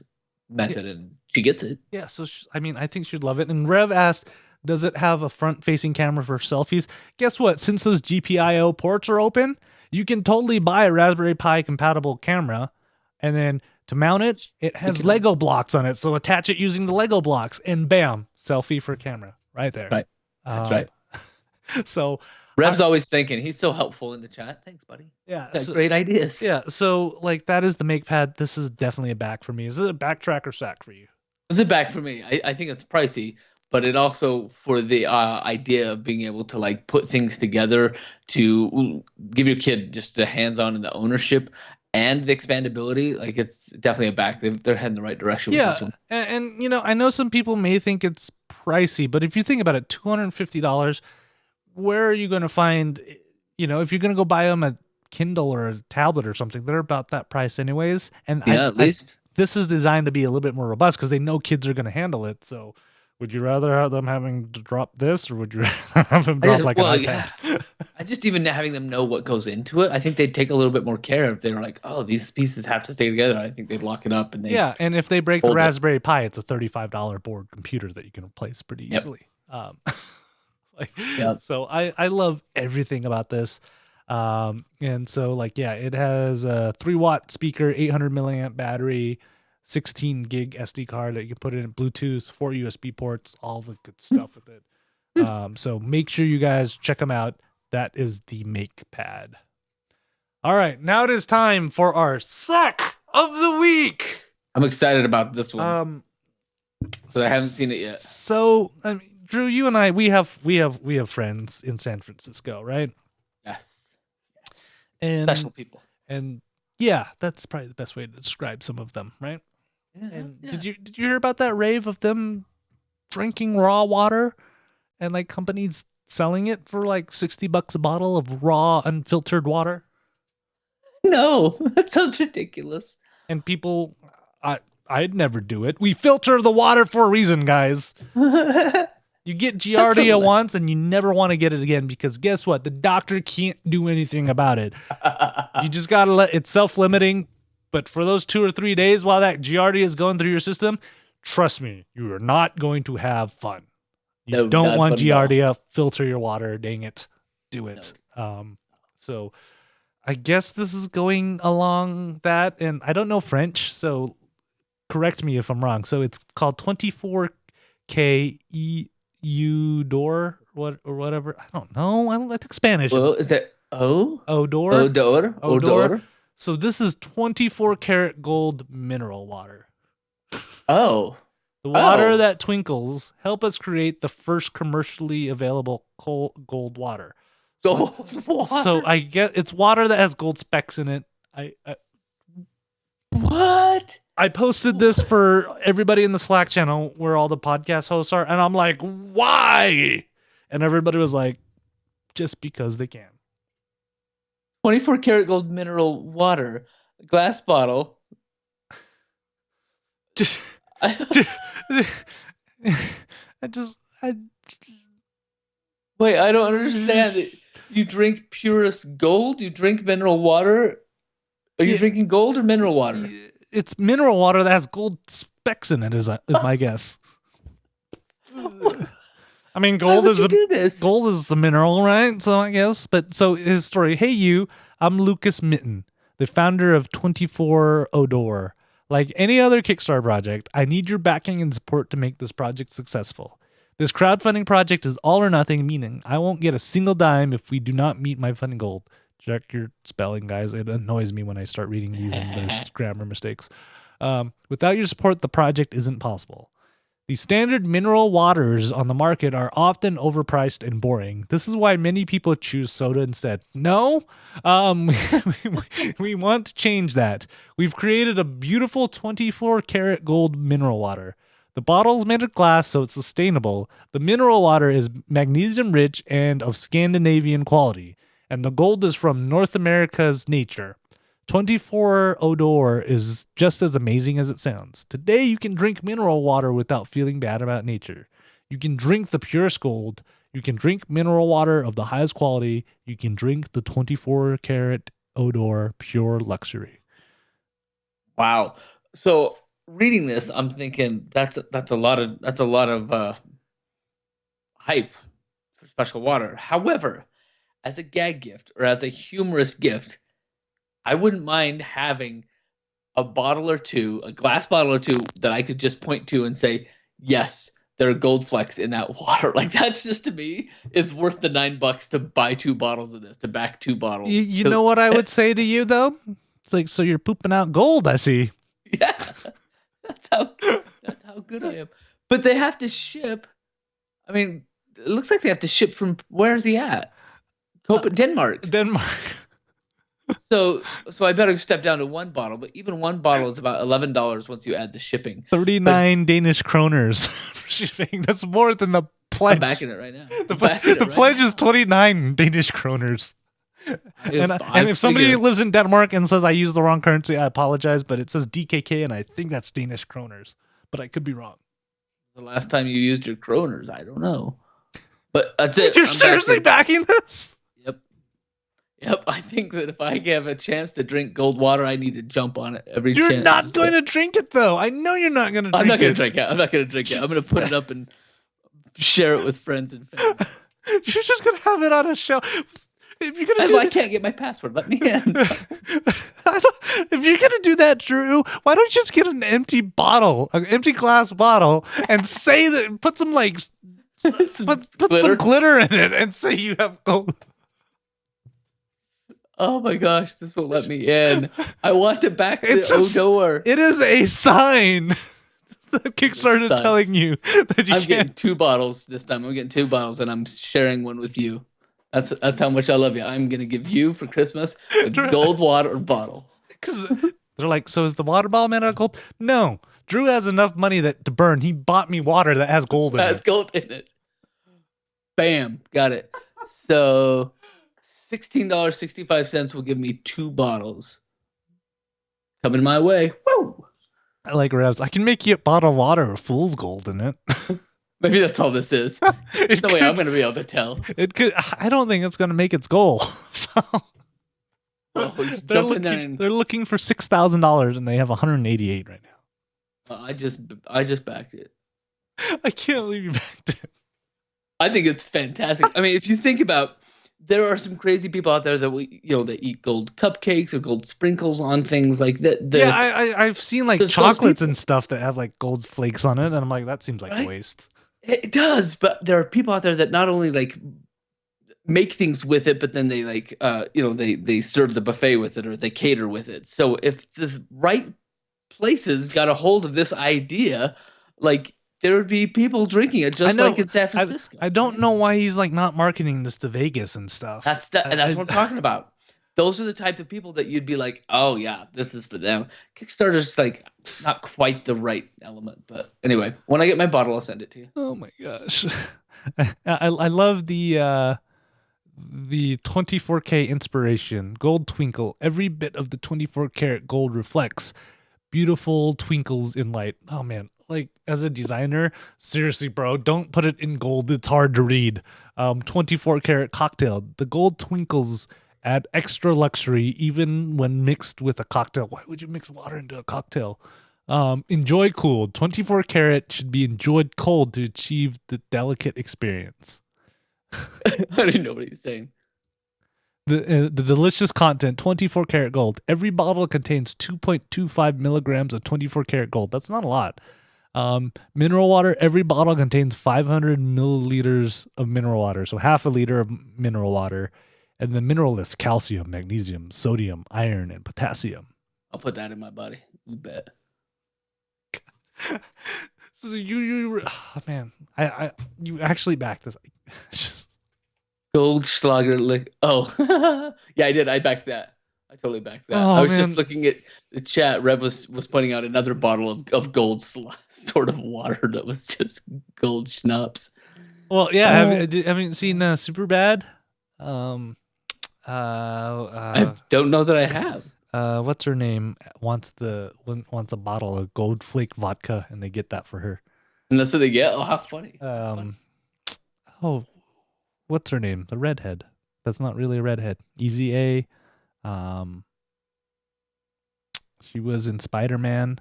method and she gets it. Yeah. So I think she'd love it. And Rev asked, does it have a front-facing camera for selfies? Guess what? Since those GPIO ports are open, you can totally buy a Raspberry Pi compatible camera, and then to mount it, it has Lego blocks on it. So attach it using the Lego blocks, and bam, selfie for camera right there. Right. That's right. So Rev's always thinking. He's so helpful in the chat. Thanks, buddy. Yeah. Great ideas. Yeah. So like that is the MakePad. This is definitely a back for me. Is it a backtrack or sack for you? Is it back for me? I think it's pricey, but it also for the idea of being able to like put things together to give your kid just the hands-on and the ownership and the expandability. Like it's definitely a back. They're heading the right direction with this Yeah, one. and you know, I know some people may think it's pricey, but if you think about it, $250, where are you going to find, you know, if you're going to go buy them a Kindle or a tablet or something, they're about that price anyways. And Yeah, at least. this is designed to be a little bit more robust because they know kids are going to handle it. So would you rather have them having to drop this, or would you rather have them drop like an iPad? Yeah. I just even having them know what goes into it, I think they'd take a little bit more care if they were like, oh, these pieces have to stay together. I think they'd lock it up and they Yeah, and if they break the hold it. Raspberry Pi, it's a $35 board computer that you can replace pretty Yep. easily. Like, Yep. so I love everything about this. And so like, yeah, it has a 3-watt speaker, 800 milliamp battery, 16 gig SD card that you can put in Bluetooth, 4 USB ports, all the good stuff with it. So make sure you guys check them out. That is the MakePad. All right, now it is time for our Suck of the Week. I'm excited about this one. But I haven't seen it yet. So, I mean, Drew, you and I, we have friends in San Francisco, right? Yes. And Special people. And yeah, that's probably the best way to describe some of them, right? Yeah, And yeah. did you hear about that rave of them drinking raw water and like companies selling it for like $60 a bottle of raw unfiltered water? No, that sounds ridiculous. And people, I'd never do it. We filter the water for a reason, guys. You get Giardia once and you never want to get it again because guess what? The doctor can't do anything about it. You just got to let it's self-limiting. But for those 2 or 3 days while that Giardia is going through your system, trust me, you are not going to have fun. You don't want Giardia. Filter your water. Dang it. Do it. No. So I guess this is going along that. And I don't know French, so correct me if I'm wrong. So it's called 24K Udor, what or whatever. I don't know. I think Spanish. Well, is it Odor? Odor. So this is 24 karat gold mineral water. Oh. The water that twinkles help us create the first commercially available gold water. Gold water. So I get it's water that has gold specks in it. What? I posted this for everybody in the Slack channel where all the podcast hosts are, and I'm like, why? And everybody was like, just because they can. 24 karat gold mineral water, glass bottle. Wait, I don't understand it. You drink purest gold? You drink mineral water? Are you drinking gold or mineral water? It's mineral water that has gold specks in it, is my guess. I mean, gold is a mineral, right? So I guess. But so his story. Hey, I'm Lucas Mitten, the founder of 24 Odor. Like any other Kickstarter project, I need your backing and support to make this project successful. This crowdfunding project is all or nothing, meaning I won't get a single dime if we do not meet my funding goal. Check your spelling, guys. It annoys me when I start reading these and there's grammar mistakes. Without your support, the project isn't possible. The standard mineral waters on the market are often overpriced and boring. This is why many people choose soda instead. No, we want to change that. We've created a beautiful 24 karat gold mineral water. The bottle is made of glass, so it's sustainable. The mineral water is magnesium rich and of Scandinavian quality. And the gold is from North America's nature. 24 Odor is just as amazing as it sounds. Today, you can drink mineral water without feeling bad about nature. You can drink the purest gold. You can drink mineral water of the highest quality. You can drink the 24 karat Odor pure luxury. Wow. So reading this, I'm thinking that's a lot of hype for special water. However, as a gag gift or as a humorous gift, I wouldn't mind having a bottle or two, a glass bottle or two that I could just point to and say, yes, there are gold flecks in that water. Like that's just to me is worth the $9 to buy 2 bottles of this, to back 2 bottles. You know what I would say to you though? It's like, so you're pooping out gold, I see. Yeah, that's how good I am. But they have to ship I mean, it looks like they have to ship from where is he at? Denmark. Denmark. So I better step down to one bottle, but even one bottle is about $11 once you add the shipping. 39 Danish kroners for shipping. That's more than the pledge. I'm backing it right now. The pledge is 29 Danish kroners. And if somebody lives in Denmark and says I use the wrong currency, I apologize, but it says DKK and I think that's Danish kroners, but I could be wrong. The last time you used your kroners, I don't know. But that's it. You're seriously backing this? Yep. I think that if I have a chance to drink gold water, I need to jump on it every chance. You're not going to drink it, though. I know you're not going to drink it. I'm not going to drink it. I'm not going to drink it. I'm going to put it up and share it with friends and family. You're just going to have it on a shelf. If you're gonna I can't get my password. Let me in. If you're gonna do that, Drew, why don't you just get an empty bottle, an empty glass bottle, and say that, put some like, put some glitter in it, and say you have gold. Oh my gosh, this won't let me in. I want to back the door. It is a sign. The Kickstarter is telling you that you I'm getting 2 bottles this time. I'm getting 2 bottles, and I'm sharing one with you. That's how much I love you. I'm gonna give you for Christmas a gold water bottle. Because they're like, so is the water bottle made out of gold? No, Drew has enough money to burn. He bought me water that has gold in it. Has gold in it. Bam, got it. So $16.65 will give me 2 bottles. Coming my way. Woo! I like Revs. I can make you a bottle of water with fool's gold in it. Maybe that's all this is. No way I'm going to be able to tell. It could. I don't think it's going to make its goal. So they're looking for $6,000 and they have 188 right now. I just backed it. I can't believe you backed it. I think it's fantastic. I mean, if you think about, there are some crazy people out there that that eat gold cupcakes or gold sprinkles on things like that. Yeah, I've seen like chocolates and stuff that have like gold flakes on it, and I'm like, that seems like a waste. It does, but there are people out there that not only like make things with it, but then they like they serve the buffet with it or they cater with it. So if the right places got a hold of this idea, like there would be people drinking it just like in San Francisco. I don't know why he's like not marketing this to Vegas and stuff. That's what I'm talking about. Those are the type of people that you'd be like, oh yeah, this is for them. Kickstarter's like not quite the right element, but anyway, when I get my bottle, I'll send it to you. Oh my gosh, I love the 24K inspiration, gold twinkle. Every bit of the 24 karat gold reflects beautiful twinkles in light. Oh man, like as a designer, seriously, bro, don't put it in gold. It's hard to read. 24 karat cocktail. The gold twinkles add extra luxury even when mixed with a cocktail. Why would you mix water into a cocktail? Enjoy cooled. 24 karat should be enjoyed cold to achieve the delicate experience. I don't even know what he's saying. The delicious content, 24 karat gold. Every bottle contains 2.25 milligrams of 24 karat gold. That's not a lot. Mineral water. Every bottle contains 500 milliliters of mineral water. So half a liter of mineral water. And the mineral list: calcium, magnesium, sodium, iron, and potassium. I'll put that in my body. You bet. So you man, you actually backed this. Just... Goldschlager. Oh, yeah, I did. I backed that. I totally backed that. Oh, I was just looking at the chat. Rev was pointing out another bottle of gold sort of water that was just gold schnapps. Well, yeah. Have you seen Superbad? I don't know that I have. What's her name wants a bottle of gold flake vodka, and they get that for her. And that's what they get. Oh, how funny! Oh, what's her name? The redhead. That's not really a redhead. Easy A. She was in Spider-Man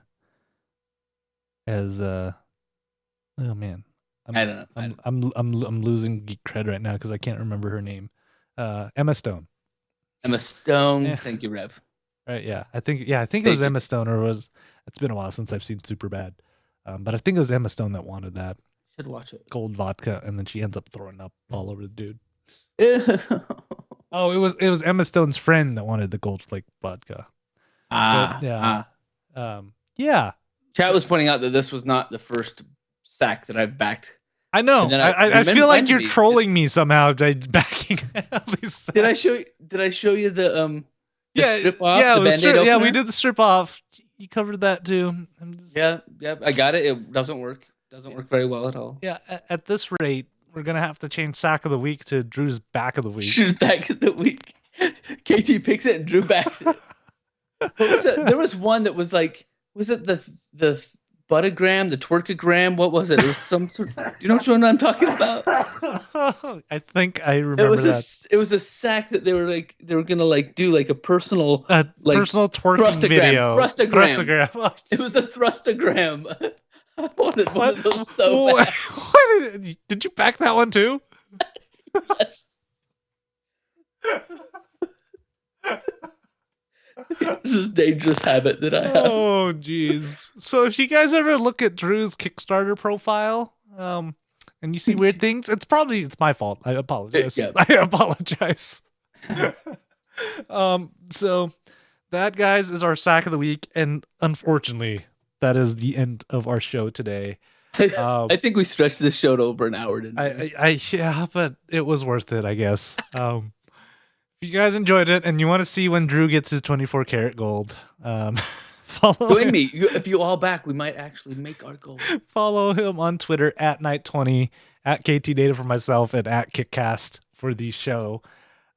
as oh man. I don't know. I'm losing geek cred right now because I can't remember her name. Emma Stone. Emma Stone. Yeah. Thank you, Rev. Right, yeah. I think it was Emma Stone, or it's been a while since I've seen Superbad. But I think it was Emma Stone that wanted that. Should watch it. Gold vodka, and then she ends up throwing up all over the dude. Oh, it was Emma Stone's friend that wanted the gold flake vodka. Yeah. Chat was pointing out that this was not the first sack that I've backed I know. And then I feel like you're reminded me. trolling me somehow by backing all these. Did I show you? Did I show you the Yeah, strip off? yeah, The it was Band-Aid yeah, opener? we did the strip off. You covered that too. Yeah, I got it. It doesn't work. Doesn't work very well at all. Yeah, at this rate, we're gonna have to change sack of the week to Drew's back of the week. Drew's back of the week. KT picks it and Drew backs it. What was it? There was one that was like, was it the buttagram, the twerkagram? What was it? It was some sort. Do you know which one I'm talking about? I think I remember that. It was a sack that they were gonna like do like a personal personal twerking video. Thrustagram. It was a thrustagram. I wanted one of those so bad. Did you back that one too? Yes. This is a dangerous habit that I have. Oh, jeez. So if you guys ever look at Drew's Kickstarter profile, and you see weird things, it's my fault. I apologize. Yeah. I apologize. So that, guys, is our sack of the week, and unfortunately, that is the end of our show today. I think we stretched this show to over an hour, didn't we? Yeah, but it was worth it, I guess. If you guys enjoyed it and you want to see when Drew gets his 24 karat gold, follow Join me. If you all back, we might actually make our goal. Follow him on Twitter at Night20, at Ktdata for myself, and at KickCast for the show.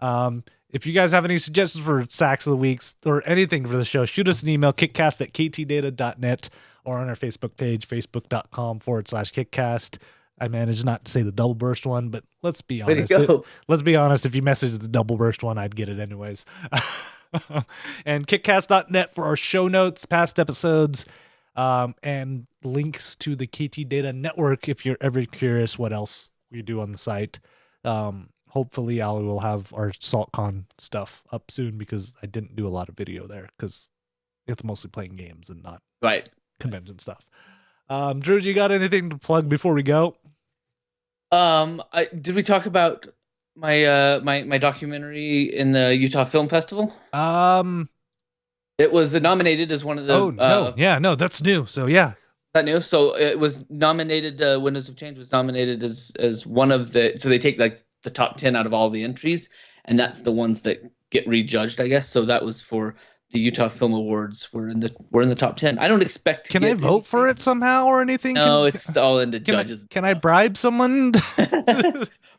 If you guys have any suggestions for sacks of the weeks or anything for the show, shoot us an email, kickcast@ktdata.net, or on our Facebook page, facebook.com/kickcast. I managed not to say the double burst one, but let's be honest. Let's be honest. If you message the double burst one, I'd get it anyways. And kickcast.net for our show notes, past episodes, and links to the Ktdata network if you're ever curious what else we do on the site. Hopefully, I will have our SaltCon stuff up soon because I didn't do a lot of video there because it's mostly playing games and not convention stuff. Drew, you got anything to plug before we go? Did we talk about my my documentary in the Utah Film Festival? It was nominated as one of the. Oh no, no, that's new. So yeah, that new. So it was nominated. Windows of Change was nominated as one of the. So they take like the top 10 out of all the entries, and that's the ones that get rejudged, I guess. So that was for the Utah Film Awards. We're in the top 10. I don't expect to Can I vote for it somehow or anything? No, it's all into judges. Can I bribe someone?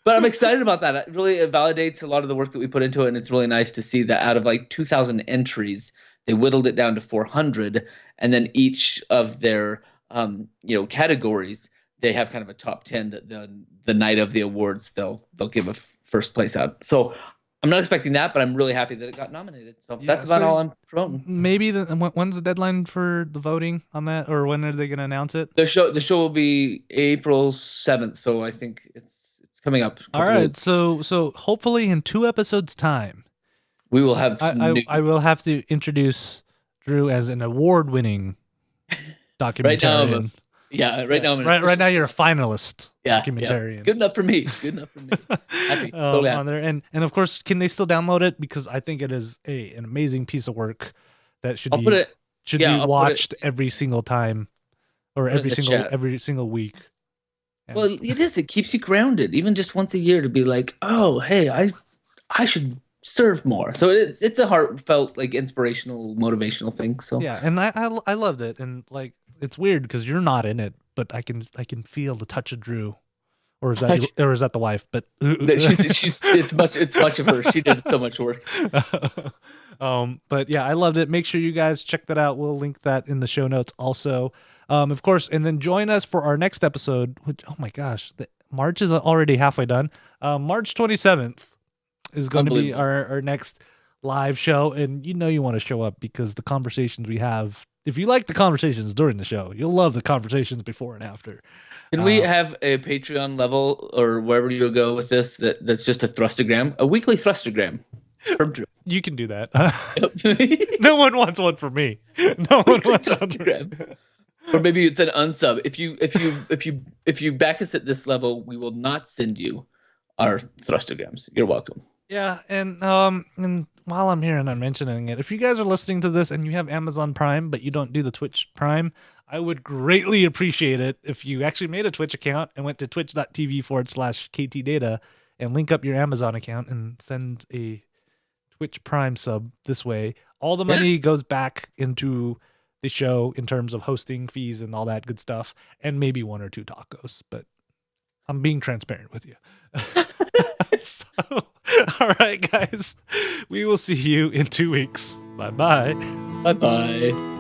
But I'm excited about that. It really validates a lot of the work that we put into it, and it's really nice to see that out of like 2,000 entries, they whittled it down to 400, and then each of their categories, they have kind of a top 10 that the night of the awards they'll give a first place out. So I'm not expecting that, but I'm really happy that it got nominated. So that's about all I'm promoting. Maybe when's the deadline for the voting on that, or when are they going to announce it? The show will be April 7th, so I think it's coming up. All right, so hopefully in 2 episodes time, we will have some news. I will have to introduce Drew as an award-winning documentarian. Right now. Right now, you're a finalist. Documentarian. Yeah. Good enough for me. Happy. Totally on there, and of course, can they still download it? Because I think it is an amazing piece of work that should be watched every single time, or every single week. And well, it is. It keeps you grounded, even just once a year, to be like, oh, hey, I should serve more. So it's a heartfelt, like, inspirational, motivational thing. So yeah, and I loved it, and like. It's weird because you're not in it, but I can feel the touch of Drew, or is that the wife? But it's much of her. She did so much work. But yeah, I loved it. Make sure you guys check that out. We'll link that in the show notes also, of course, and then join us for our next episode. Which, oh my gosh, March is already halfway done. March 27th is going to be our next live show, and you want to show up because the conversations we have. If you like the conversations during the show, you'll love the conversations before and after. Can we have a Patreon level or wherever you go with this that's just a thrustagram, a weekly thrustagram from Drew? You can do that. No one wants one for me. No one wants one for me. Or maybe it's an unsub. If you back us at this level, we will not send you our thrustagrams. You're welcome. Yeah, and while I'm here and I'm mentioning it, if you guys are listening to this and you have Amazon Prime, but you don't do the Twitch Prime, I would greatly appreciate it if you actually made a Twitch account and went to twitch.tv/Ktdata and link up your Amazon account and send a Twitch Prime sub this way. All the money goes back into the show in terms of hosting fees and all that good stuff, and maybe 1 or 2 tacos, but I'm being transparent with you. So, all right, guys, we will see you in 2 weeks. Bye-bye. Bye-bye.